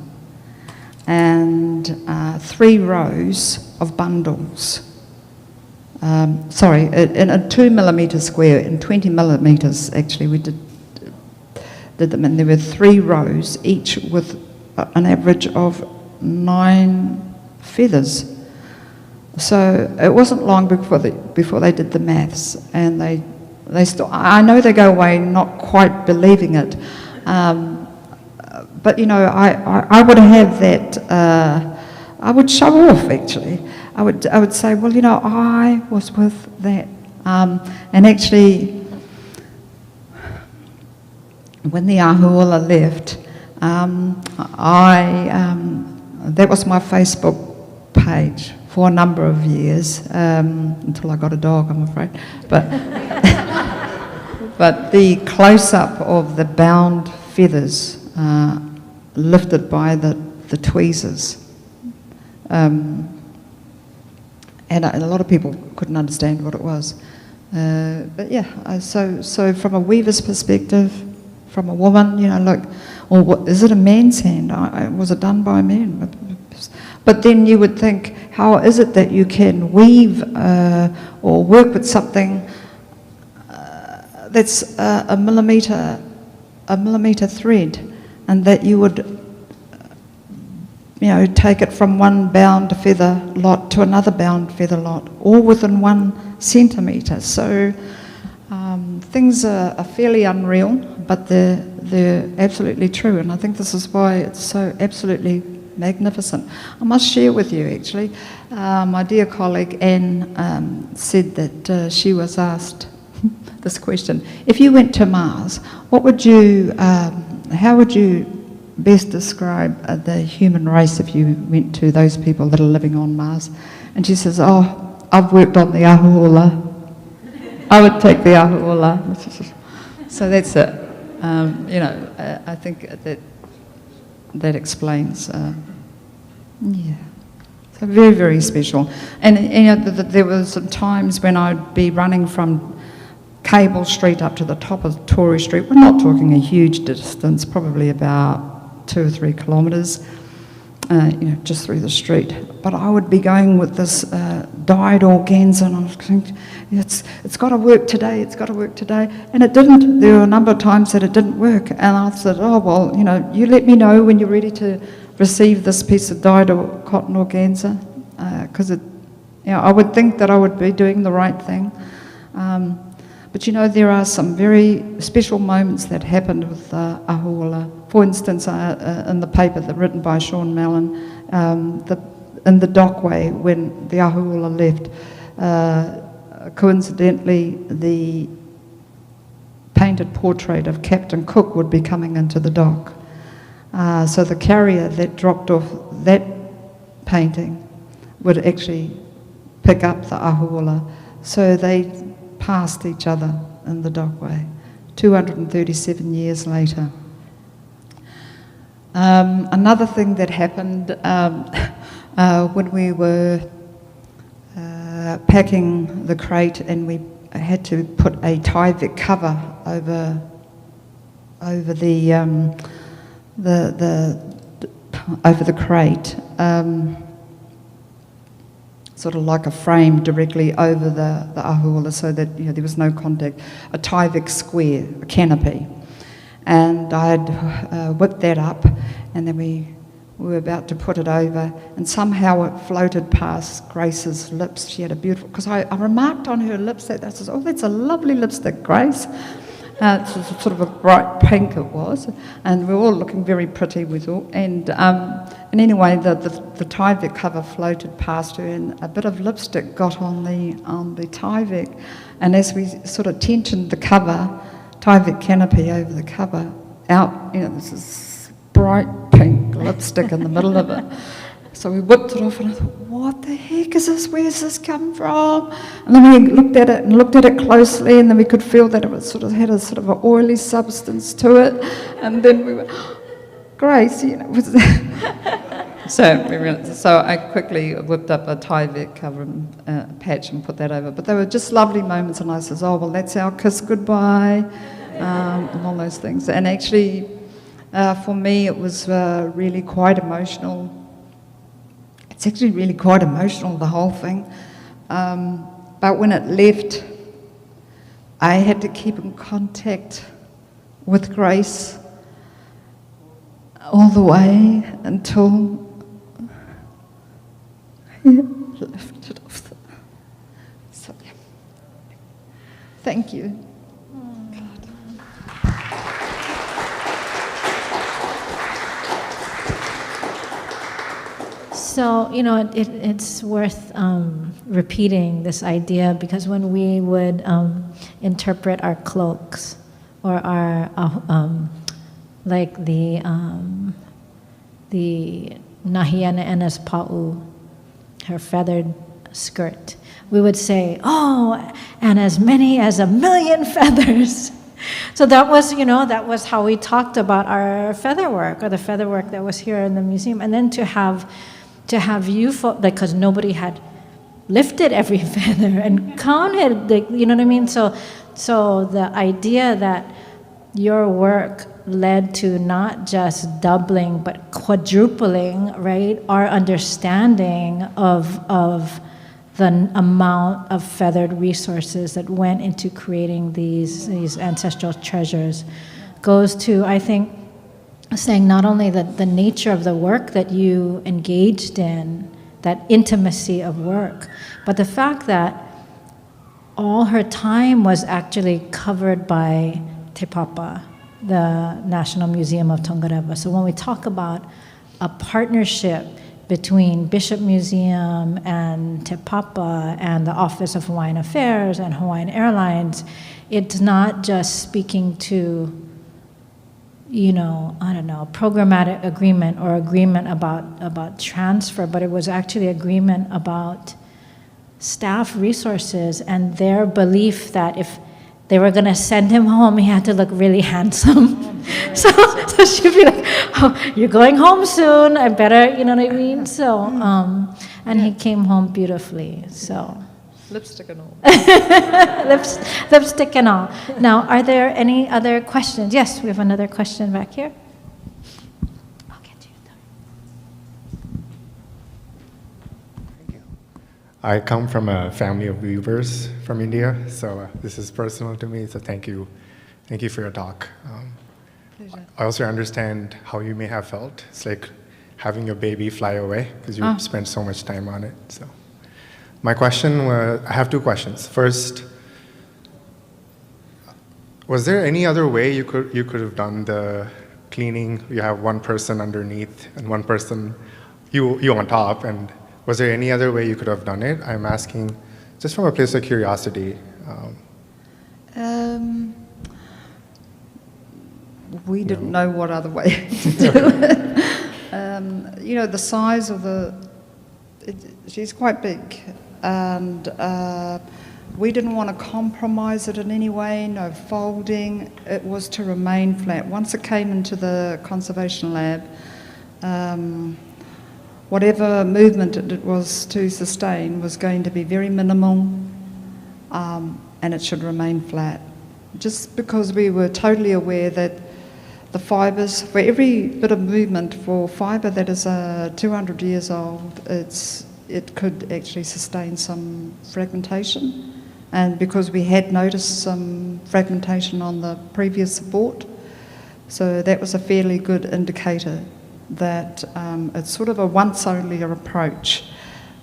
and 3 rows of bundles. Sorry, in a 2 millimetre square, in 20 millimetres actually we did them, and there were 3 rows, each with an average of 9 feathers. So it wasn't long before they did the maths, and they still, I know they go away not quite believing it, but you know, I would have that, I would show off actually. I would say, well, you know, I was with that, and actually, when the ʻahu ʻula left, that was my Facebook page for a number of years, until I got a dog, I'm afraid. But, but the close-up of the bound feathers lifted by the tweezers, and a lot of people couldn't understand what it was. But yeah, so from a weaver's perspective, from a woman, you know, like, or what, is it a man's hand? Was it done by a man? But then you would think, how is it that you can weave or work with something that's a millimetre thread, and that you would, you know, take it from one bound feather lot to another bound feather lot, all within 1 centimetre. So things are fairly unreal, but they're absolutely true, and I think this is why it's so absolutely magnificent. I must share with you actually, my dear colleague Anne said that she was asked this question: if you went to Mars, what would you, how would you best describe the human race if you went to those people that are living on Mars? And she says, oh, I've worked on the ʻahu ʻula. I would take the ʻahu ʻula. So that's it. You know, I think that explains, yeah. So very, very special. And you know, there were some times when I'd be running from Cable Street up to the top of Tory Street. We're not talking a huge distance, probably about 2 or 3 kilometres, you know, just through the street. But I would be going with this dyed organza, and I was thinking, it's got to work today, it's got to work today. And it didn't. There were a number of times that it didn't work. And I said, oh, well, you know, you let me know when you're ready to receive this piece of dyed cotton organza, because I would think that I would be doing the right thing. But you know, there are some very special moments that happened with ʻahu. For instance, in the paper written by Sean Mallon, in the dockway when the ʻahu left, coincidentally, the painted portrait of Captain Cook would be coming into the dock. So the carrier that dropped off that painting would actually pick up the ʻahu. So they passed each other in the dockway 237 years later. Another thing that happened when we were packing the crate, and we had to put a Tyvek cover over the crate, sort of like a frame directly over the ʻahu, so that there was no contact. A Tyvek square, a canopy, and I had whipped that up, and then we were about to put it over, and somehow it floated past Grace's lips. She had a beautiful, because I remarked on her lips that I said, "Oh, that's a lovely lipstick, Grace." It's sort of a bright pink it was, and we were all looking very pretty with all. And anyway, the Tyvek cover floated past her, and a bit of lipstick got on the Tyvek. And as we sort of tensioned the cover, Tyvek canopy over the cover, out, this is bright pink lipstick in the middle of it. So we whipped it off, and I thought, what the heck is this? Where's this come from? And then we looked at it closely, and then we could feel that it was had a sort of an oily substance to it. And then we were, Grace, was that? So I quickly whipped up a Tyvek cover patch and put that over. But they were just lovely moments, and I says, oh, well, that's our kiss goodbye, and all those things. And actually, for me, it was really quite emotional. It's actually really quite emotional, the whole thing. But when it left, I had to keep in contact with Grace all the way until I lifted off the... So, yeah. Thank you. So, it's worth repeating this idea, because when we would interpret our cloaks or our, like the Nahiana Ena's pa'u, her feathered skirt, we would say, oh, and as many as 1,000,000 feathers. So that was, that was how we talked about our feather work, or the feather work that was here in the museum. And then to have you, because nobody had lifted every feather and counted, you know what I mean? So the idea that your work led to not just doubling, but quadrupling, right, our understanding of the amount of feathered resources that went into creating these ancestral treasures goes to, I think, saying not only the nature of the work that you engaged in, that intimacy of work, but the fact that all her time was actually covered by Te Papa, the National Museum of Tongarewa. So when we talk about a partnership between Bishop Museum and Te Papa and the Office of Hawaiian Affairs and Hawaiian Airlines, it's not just speaking to, programmatic agreement or agreement about transfer, but it was actually agreement about staff resources and their belief that if they were going to send him home, he had to look really handsome. So she'd be like, oh, you're going home soon, I better, you know what I mean? So, and he came home beautifully, so. Lipstick and all. Lipstick and all. Now, are there any other questions? Yes, we have another question back here. I'll get to you. Thank you. I come from a family of weavers from India, so this is personal to me, so thank you. Thank you for your talk. Pleasure. I also understand how you may have felt. It's like having your baby fly away because you spent so much time on it. So My question was, I have two questions. First, was there any other way you could have done the cleaning? You have one person underneath and one person, you on top, and was there any other way you could have done it? I'm asking just from a place of curiosity. We didn't know what other way to do it. You know, the size of she's quite big, and we didn't want to compromise it in any way, no folding. It was to remain flat. Once it came into the conservation lab, whatever movement it was to sustain was going to be very minimal, and it should remain flat. Just because we were totally aware that the fibres, for every bit of movement for fibre that is 200 years old, it could actually sustain some fragmentation. And because we had noticed some fragmentation on the previous support, so that was a fairly good indicator that it's sort of a once-only approach.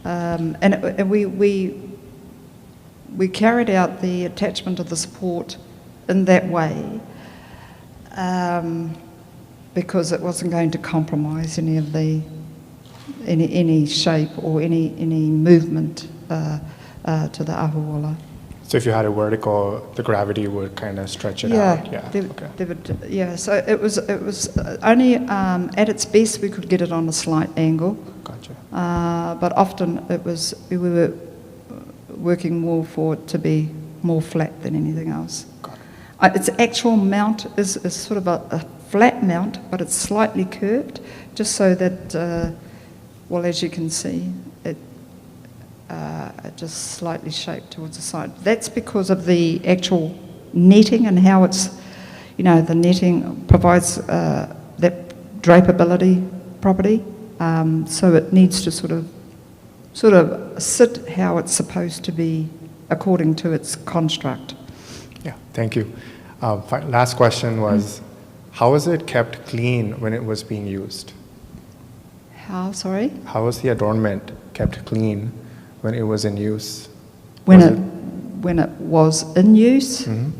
And we carried out the attachment of the support in that way because it wasn't going to compromise any of any shape or any movement to the ʻahu. So if you had a vertical, the gravity would kind of stretch it out. Yeah. So it was only at its best we could get it on a slight angle. Gotcha. But often we were working more for it to be more flat than anything else. Got it. Its actual mount is sort of a flat mount, but it's slightly curved, just so that, well, as you can see, it just slightly shaped towards the side. That's because of the actual netting and how it's, you know, the netting provides that drapeability property, so it needs to sort of sit how it's supposed to be according to its construct. Yeah, thank you. Last question was, how was it kept clean when it was being used? How, sorry? How was the adornment kept clean when it was in use? When it was in use? Mm-hmm.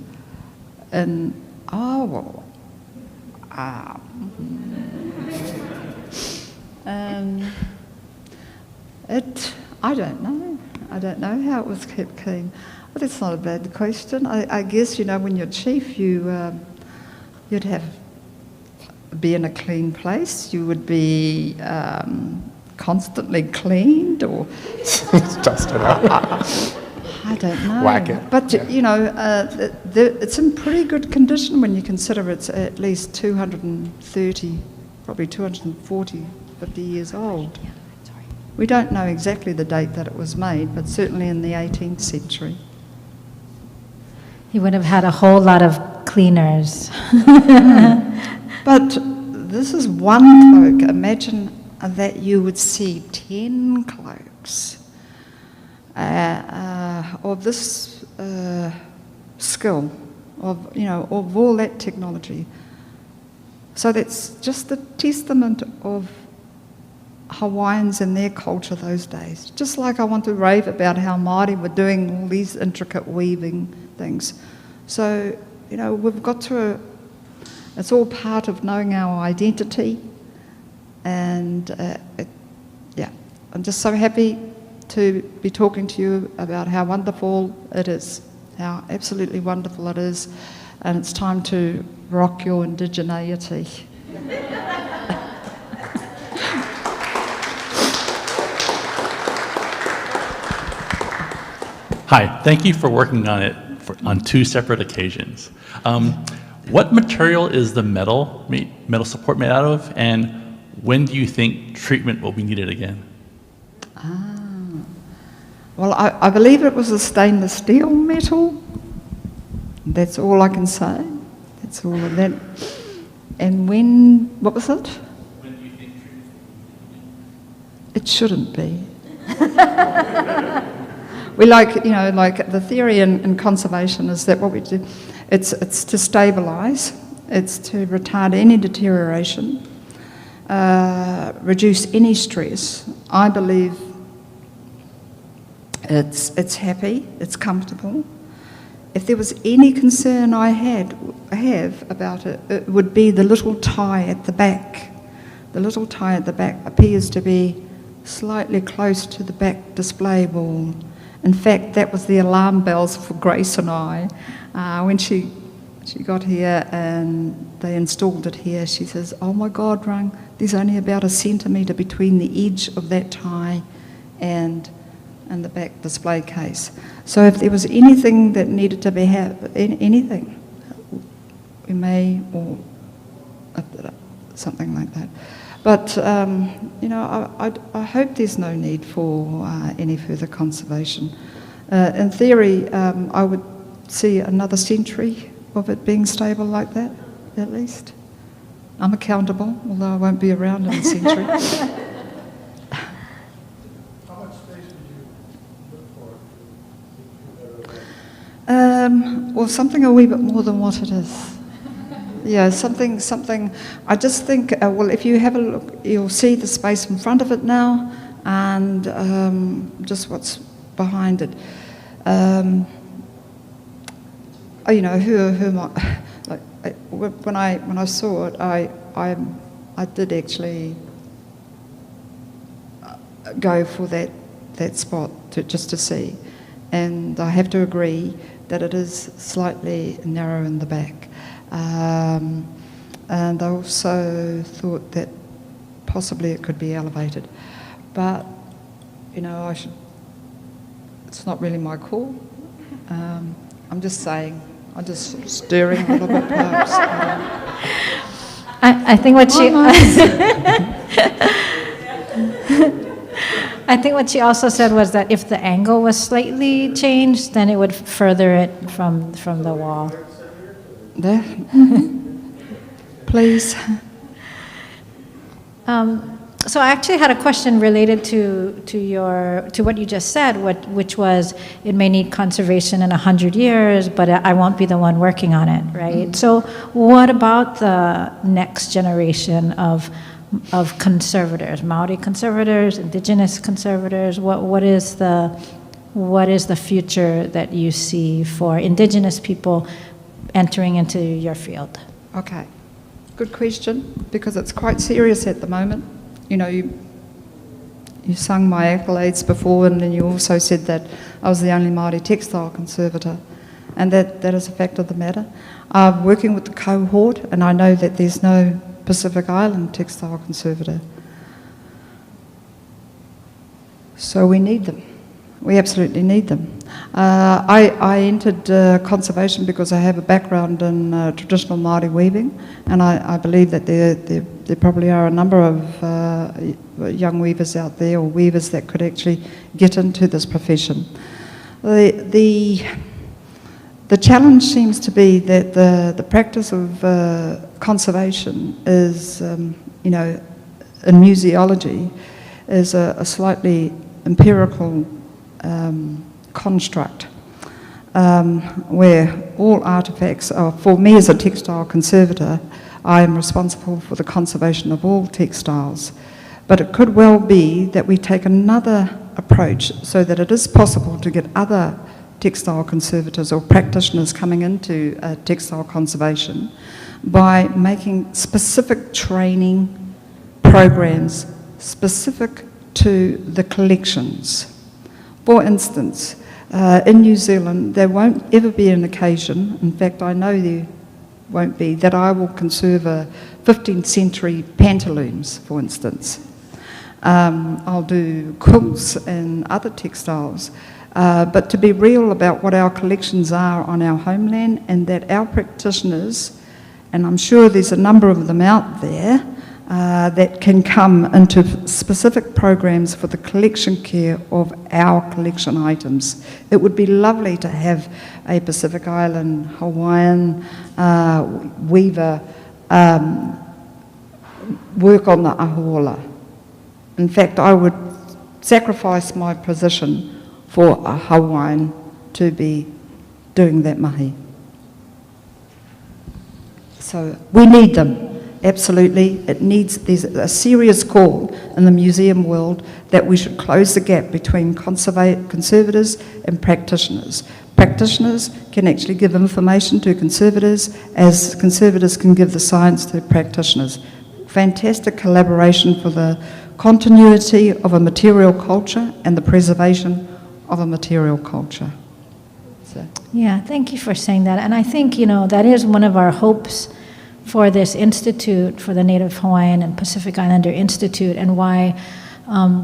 And, I don't know. I don't know how it was kept clean. But that's not a bad question. I guess, you know, when you're chief, you'd be in a clean place. You would be constantly cleaned, or dust it out. I don't know. Whack it. But you know, it's in pretty good condition when you consider it's at least 230, probably 240, 50 years old. We don't know exactly the date that it was made, but certainly in the 18th century. He would have had a whole lot of cleaners. But this is one cloak. Imagine that you would see 10 cloaks of this skill, of all that technology. So that's just the testament of Hawaiians and their culture those days. Just like I want to rave about how Māori were doing all these intricate weaving things. So, you know, we've got to, it's all part of knowing our identity. And yeah, I'm just so happy to be talking to you about how wonderful it is, how absolutely wonderful it is. And it's time to rock your indigeneity. Hi, thank you for working on it on 2 separate occasions. What material is the metal support made out of, and when do you think treatment will be needed again? Well, I believe it was a stainless steel metal. That's all I can say. That's all of that. And what was it? When do you think treatment? It shouldn't be. We like the theory in conservation is that what we do, it's to stabilise, it's to retard any deterioration, reduce any stress. I believe It's happy, it's comfortable. If there was any concern I have about it, it would be the little tie at the back. The little tie at the back appears to be slightly close to the back display wall. In fact, that was the alarm bells for Grace and I. When she got here and they installed it here, she says, "Oh my God, Rang, there's only about 1 centimetre between the edge of that tie and the back display case." So if there was anything that needed to be anything, we may, or something like that. But, you know, I hope there's no need for any further conservation. In theory, I would see another century of it being stable like that, at least. I'm accountable, although I won't be around in a century. How much space would you look for? Well, something a wee bit more than what it is. Yeah, something, I just think, well, if you have a look, you'll see the space in front of it now and just what's behind it. You know, who am I, like, when I saw it, I did actually go for that spot just to see. And I have to agree that it is slightly narrow in the back. And I also thought that possibly it could be elevated. But, you know, it's not really my call. I'm just saying, I'm just stirring a little bit perhaps. I think what she... I think what she also said was that if the angle was slightly changed, then it would further it from the wall. There. Please. So I actually had a question related to what you just said, which was it may need conservation in 100 years, but I won't be the one working on it, right? Mm-hmm. So what about the next generation of conservators, Māori conservators, Indigenous conservators? What is the future that you see for Indigenous people entering into your field? Okay, good question, because it's quite serious at the moment. You know, you sung my accolades before, and then you also said that I was the only Māori Textile Conservator, and that is a fact of the matter. I'm working with the cohort, and I know that there's no Pacific Island Textile Conservator. So we need them. We absolutely need them. I entered conservation because I have a background in traditional Māori weaving, and I believe that there probably are a number of young weavers out there, or weavers that could actually get into this profession. The challenge seems to be that the practice of conservation is, you know, in museology, is a slightly empirical construct, where all artefacts are, for me as a textile conservator, I am responsible for the conservation of all textiles. But it could well be that we take another approach so that it is possible to get other textile conservators or practitioners coming into textile conservation by making specific training programs specific to the collections. For instance, in New Zealand, there won't ever be an occasion, in fact I know there won't be, that I will conserve a 15th century pantaloons, for instance. I'll do quilts and other textiles, but to be real about what our collections are on our homeland, and that our practitioners, and I'm sure there's a number of them out there, that can come into specific programs for the collection care of our collection items. It would be lovely to have a Pacific Island Hawaiian weaver work on the ʻahu. In fact, I would sacrifice my position for a Hawaiian to be doing that mahi. So we need them. absolutely. There's a serious call in the museum world that we should close the gap between conservators and practitioners. Practitioners can actually give information to conservators, as conservators can give the science to practitioners. Fantastic collaboration for the continuity of a material culture and the preservation of a material culture. So. Yeah, thank you for saying that. And I think, that is one of our hopes for this institute, for the Native Hawaiian and Pacific Islander Institute, and why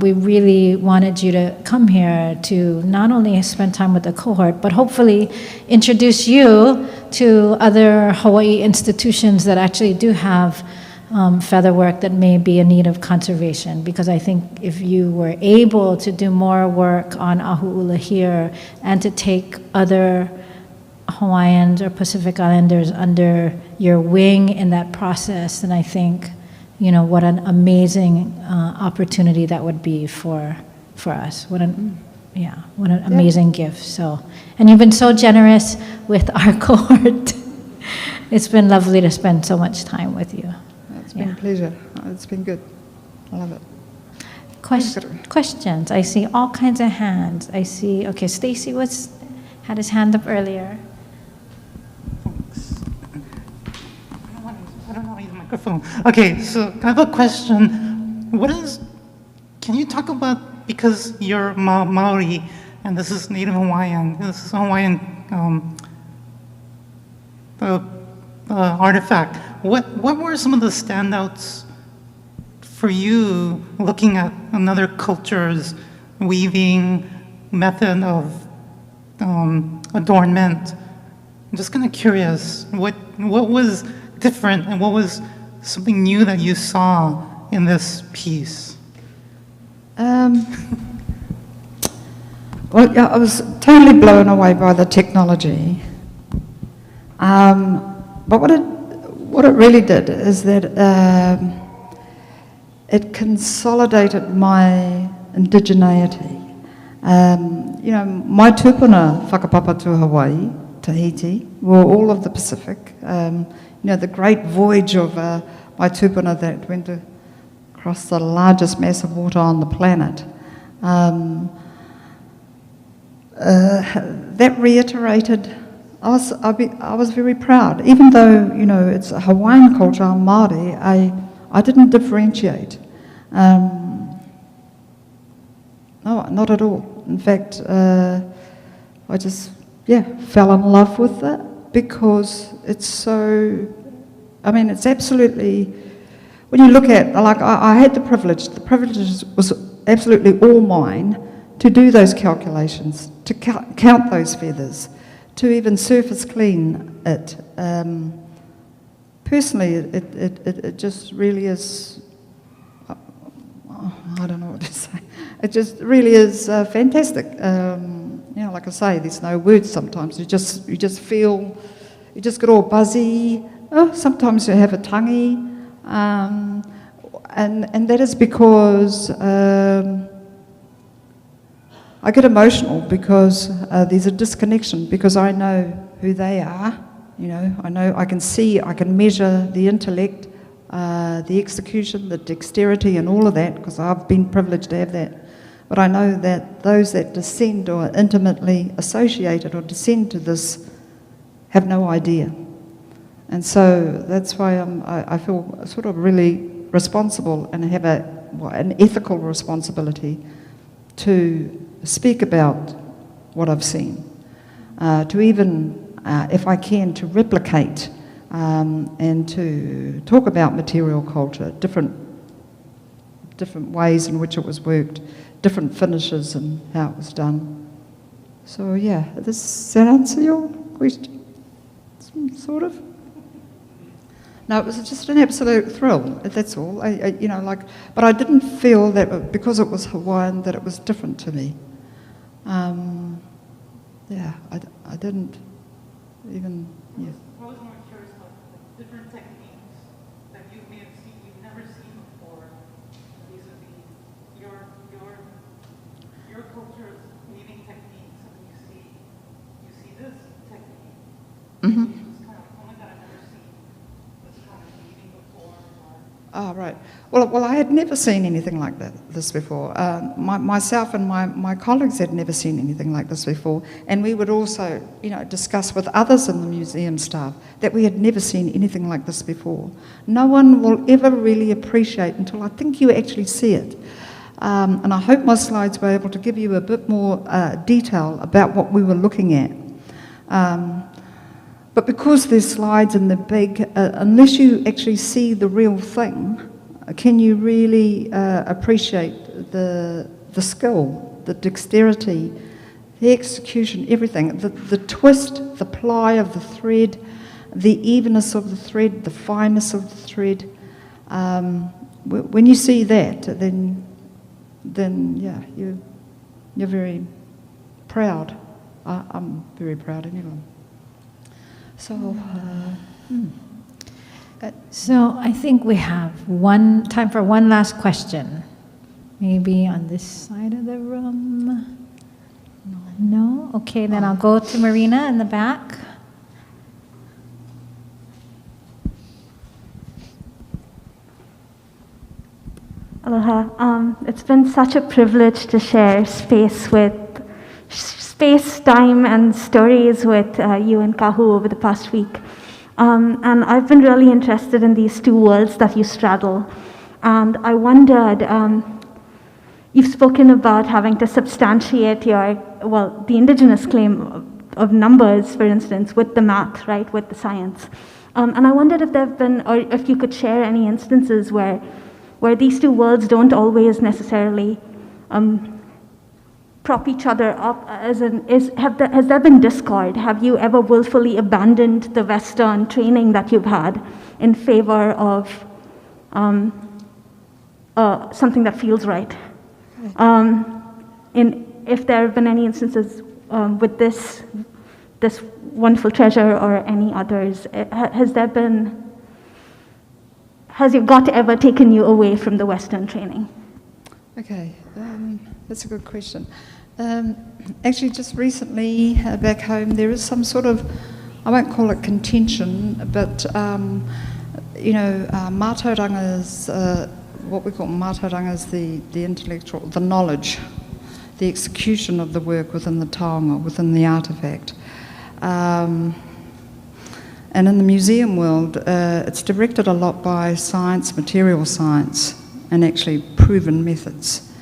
we really wanted you to come here to not only spend time with the cohort, but hopefully introduce you to other Hawaii institutions that actually do have featherwork that may be in need of conservation. Because I think if you were able to do more work on ʻahu here and to take other Hawaiians or Pacific Islanders under your wing in that process, then I think, what an amazing opportunity that would be for us. What an amazing gift. So, and you've been so generous with our cohort. It's been lovely to spend so much time with you. It's been a pleasure. It's been good. I love it. Questions? I see all kinds of hands. I see. Okay, Stacy had his hand up earlier. I don't know how to use the microphone. Okay, so I have a question. Can you talk about, because you're Maori and this is Native Hawaiian, this is a Hawaiian artifact. What were some of the standouts for you looking at another culture's weaving method of adornment? I'm just kind of curious, what was different and what was something new that you saw in this piece? Well, yeah, I was totally blown away by the technology. But what it really did is that it consolidated my indigeneity. My tupuna whakapapa to Hawaii, Tahiti, were all of the Pacific. The great voyage of my tupuna that went across the largest mass of water on the planet. That reiterated. I was very proud, even though it's a Hawaiian culture. I'm Māori. I didn't differentiate. No, not at all. In fact, I just fell in love with it because it's so. It's absolutely. When you look at, I had the privilege. The privilege was absolutely all mine to do those calculations, to count those feathers, to even surface clean it. Personally, it just really is. I don't know what to say. It just really is fantastic. Like I say, there's no words sometimes. You just feel, you just get all buzzy. Oh, sometimes you have a tangi, and that is because I get emotional because there's a disconnection, because I know who they are. I can see, I can measure the intellect, the execution, the dexterity and all of that, because I've been privileged to have that. But I know that those that descend or are intimately associated or descend to this have no idea. And so that's why I feel sort of really responsible and have an ethical responsibility to speak about what I've seen, to even, if I can, to replicate and to talk about material culture, different ways in which it was worked, different finishes and how it was done. So does that answer your question? Sort of? No, it was just an absolute thrill, that's all. But I didn't feel that because it was Hawaiian that it was different to me. I didn't even, I was more curious about the different techniques that you may have seen, you've never seen before, vis-a-vis your culture's weaving techniques, and you see this technique. Mm-hmm. It's kind of like, oh my God, I've never seen this kind of weaving before. Oh, right. Well, I had never seen anything like this before. Myself and my colleagues had never seen anything like this before, and we would also, discuss with others in the museum staff that we had never seen anything like this before. No one will ever really appreciate until I think you actually see it. And I hope my slides were able to give you a bit more detail about what we were looking at. But because there's slides and they're big, unless you actually see the real thing, can you really appreciate the skill, the dexterity, the execution, everything, the twist, the ply of the thread, the evenness of the thread, the fineness of the thread. When you see that, then yeah, you're very proud. I'm very proud anyway. So, So I think we have time for one last question. Maybe on this side of the room. No? Okay, then I'll go to Marina in the back. Aloha. It's been such a privilege to share space, time, and stories with you and Kahu over the past week. And I've been really interested in these two worlds that you straddle. And I wondered, you've spoken about having to substantiate the Indigenous claim of numbers, for instance, with the math, right, with the science. And I wondered if there have been, or if you could share any instances where these two worlds don't always necessarily prop each other up, has there been discord? Have you ever willfully abandoned the Western training that you've had in favor of something that feels right? If there have been any instances with this wonderful treasure or any others, has your gut ever taken you away from the Western training? okay, that's a good question. Actually, just recently back home, there is some sort of, I won't call it contention, but mātauranga is what we call mātauranga is the intellectual, the knowledge, the execution of the work within the taonga, within the artefact. And in the museum world, it's directed a lot by science, material science, and actually proven methods.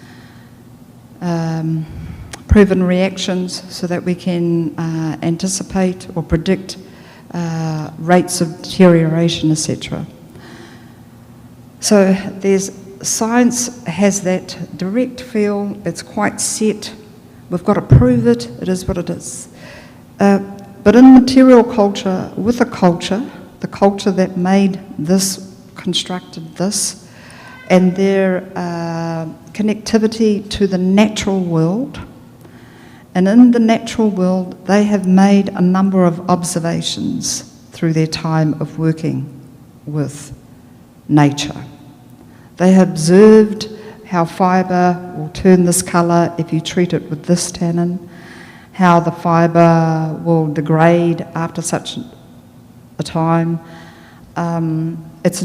Proven reactions so that we can anticipate or predict rates of deterioration, etc. So science has that direct feel, it's quite set, we've got to prove it, it is what it is. But in material culture, with the culture that made this, constructed this, and their connectivity to the natural world, and in the natural world, they have made a number of observations through their time of working with nature. They have observed how fibre will turn this colour if you treat it with this tannin, how the fibre will degrade after such a time. It's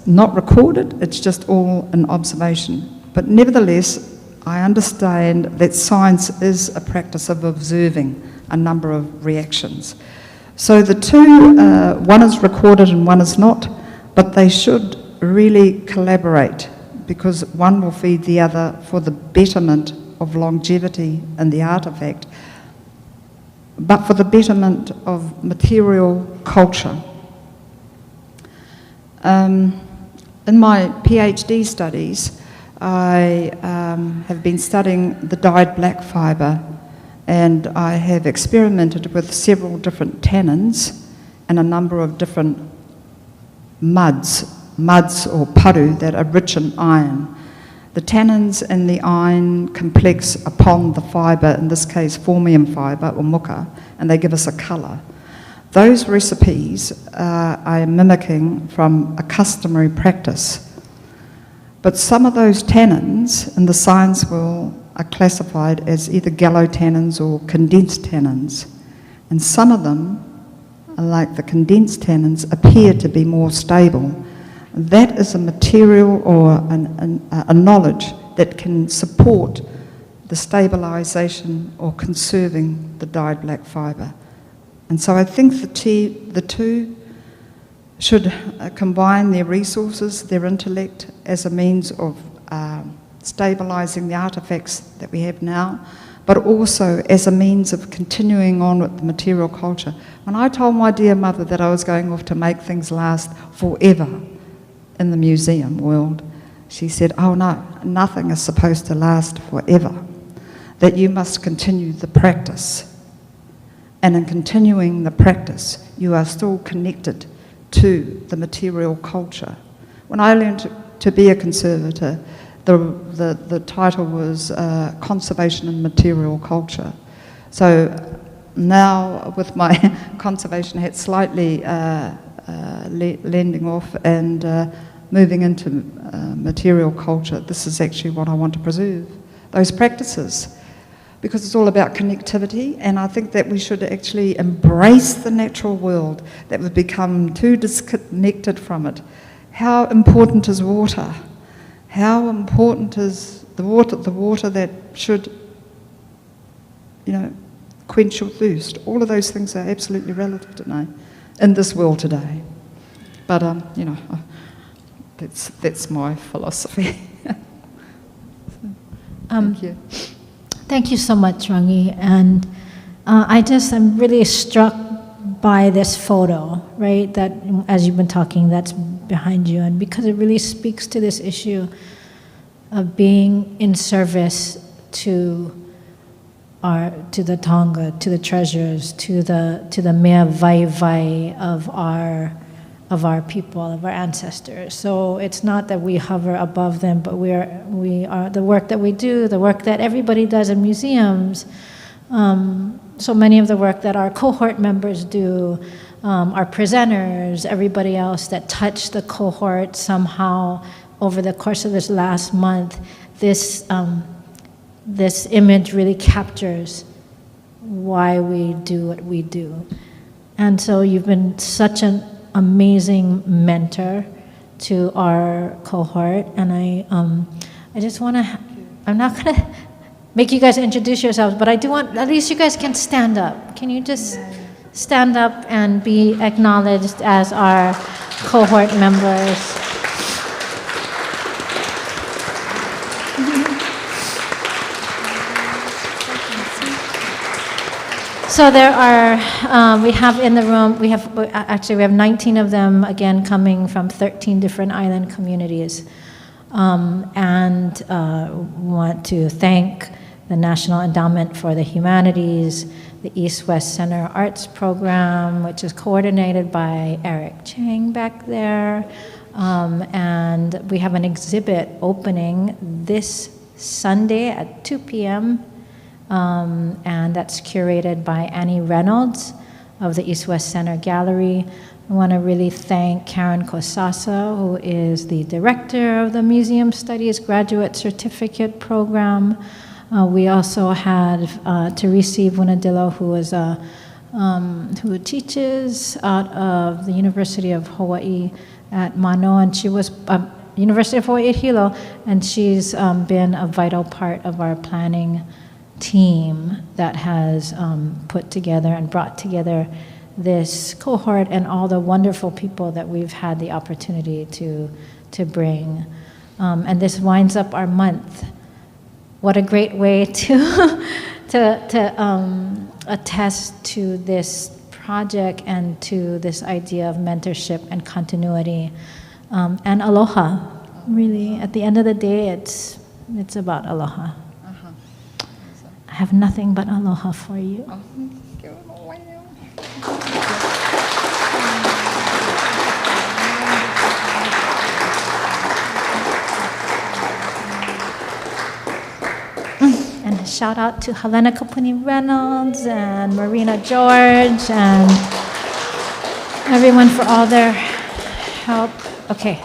not recorded, it's just all an observation. But nevertheless, I understand that science is a practice of observing a number of reactions. So the two, one is recorded and one is not, but they should really collaborate because one will feed the other for the betterment of longevity in the artefact, but for the betterment of material culture. In my PhD studies, I have been studying the dyed black fibre, and I have experimented with several different tannins and a number of different muds or paru that are rich in iron. The tannins and the iron complex upon the fibre, in this case formium fibre or muka, and they give us a colour. Those recipes I am mimicking from a customary practice. But some of those tannins in the science world are classified as either gallotannins or condensed tannins. And some of them, like the condensed tannins, appear to be more stable. That is a material or a knowledge that can support the stabilisation or conserving the dyed black fibre. And so I think the two should combine their resources, their intellect, as a means of stabilising the artefacts that we have now, but also as a means of continuing on with the material culture. When I told my dear mother that I was going off to make things last forever in the museum world, she said, oh no, nothing is supposed to last forever, that you must continue the practice. And in continuing the practice, you are still connected to the material culture. When I learned to be a conservator, the title was Conservation and Material Culture. So now with my conservation hat slightly lending off and moving into material culture, this is actually what I want to preserve, those practices, because it's all about connectivity, and I think that we should actually embrace the natural world, that we've become too disconnected from it. How important is water? How important is the water that should, quench your thirst? All of those things are absolutely relative today, in this world today. But, that's my philosophy. Thank you. Thank you so much, Rangi. And I'm really struck by this photo, right, that as you've been talking, that's behind you, and because it really speaks to this issue of being in service to the Tonga, to the treasures, to the mea vai vai of our people, of our ancestors. So it's not that we hover above them, but we are the work that we do, the work that everybody does in museums. So many of the work that our cohort members do, our presenters, everybody else that touched the cohort somehow over the course of this last month, this image really captures why we do what we do. And so you've been such an amazing mentor to our cohort, and I just want to, I'm not going to make you guys introduce yourselves, but I do want, at least you guys can stand up. Can you just stand up and be acknowledged as our cohort members? So there are, we have in the room, we have 19 of them, again, coming from 13 different island communities. And want to thank the National Endowment for the Humanities, the East-West Center Arts Program, which is coordinated by Eric Chang back there. And we have an exhibit opening this Sunday at 2 p.m. And that's curated by Annie Reynolds of the East-West Center Gallery. I want to really thank Karen Kosasa, who is the director of the Museum Studies Graduate Certificate Program. We also had Teresi Vunadillo, who teaches out of the University of Hawaii at Mano, and she was University of Hawaii at Hilo, and she's been a vital part of our planning team that has put together and brought together this cohort and all the wonderful people that we've had the opportunity to bring. And this winds up our month. What a great way to attest to this project and to this idea of mentorship and continuity. And aloha, really. At the end of the day, it's about aloha. I have nothing but aloha for you. And a shout out to Helena Kapuni Reynolds and Marina George and everyone for all their help. Okay,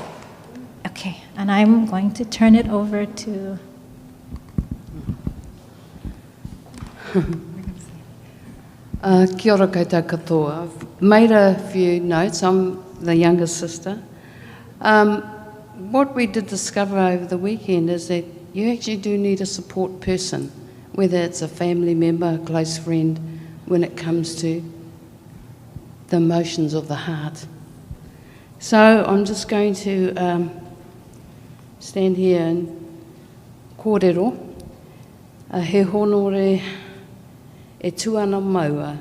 and I'm going to turn it over to... Kia ora koutou katoa. I've made a few notes. I'm the youngest sister. What we did discover over the weekend is that you actually do need a support person, whether it's a family member, a close friend, when it comes to the emotions of the heart. So I'm just going to stand here and kōrero. He honore e tuana maua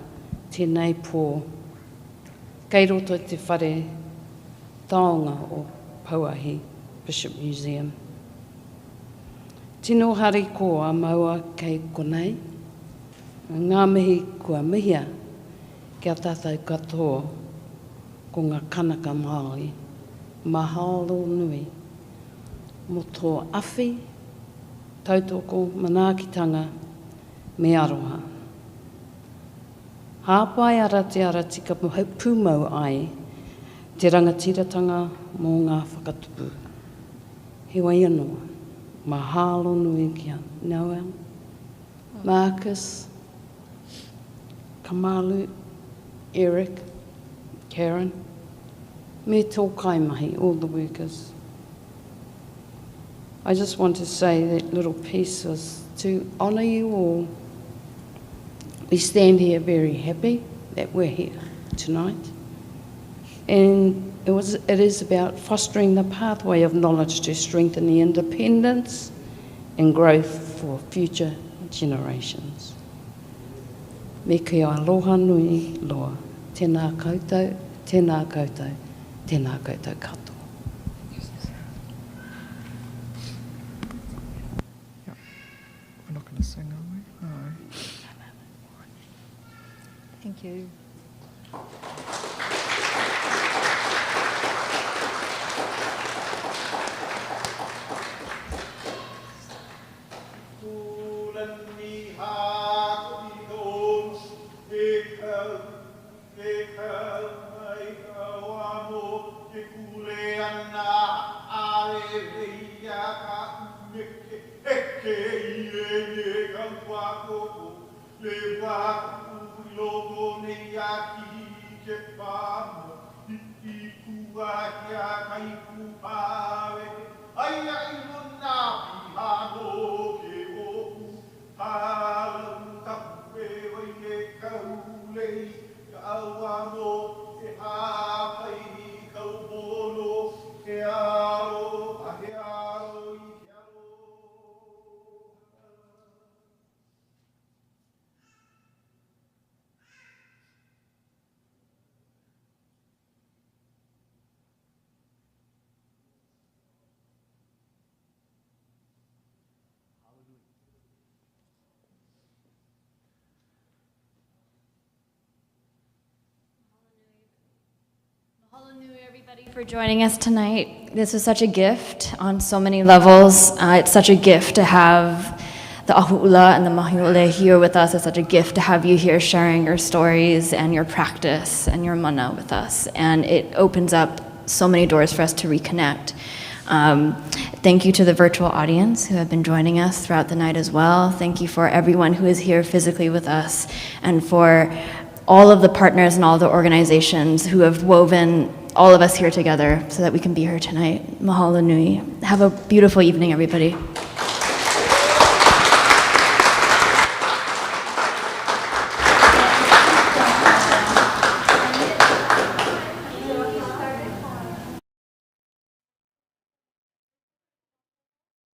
tēnei pō. Kei roto te whare taonga o Pauahi Bishop Museum. Tino hari koa maua kei konei. Ngā mihi kua mihia kia tātou katoa ko ngā kanaka Māori. Mahalo nui. Mo tō awhi, tautoko, manaakitanga, me aroha. Hāpai ara te ara tika pūmau ai te rangatiratanga mō ngā whakatupu. He wai anō, mahalo nui kia Noel, Marcus, Kamalu, Eric, Karen, me tō kaimahi, all the workers. I just want to say that little piece was to honour you all. We stand here very happy that we're here tonight. And it is about fostering the pathway of knowledge to strengthen the independence and growth for future generations. Me kia aloha nui loa. Tēnā koutou, tēnā koutou, tēnā koutou katoa. We're not going to sing, are we? No. Thank you. For joining us tonight. This was such a gift on so many levels. It's such a gift to have the ʻahu ʻula and the mahiole here with us. It's such a gift to have you here sharing your stories and your practice and your mana with us. And it opens up so many doors for us to reconnect. Thank you to the virtual audience who have been joining us throughout the night as well. Thank you for everyone who is here physically with us, and for all of the partners and all the organizations who have woven all of us here together so that we can be here tonight. Mahalo nui. Have a beautiful evening, everybody.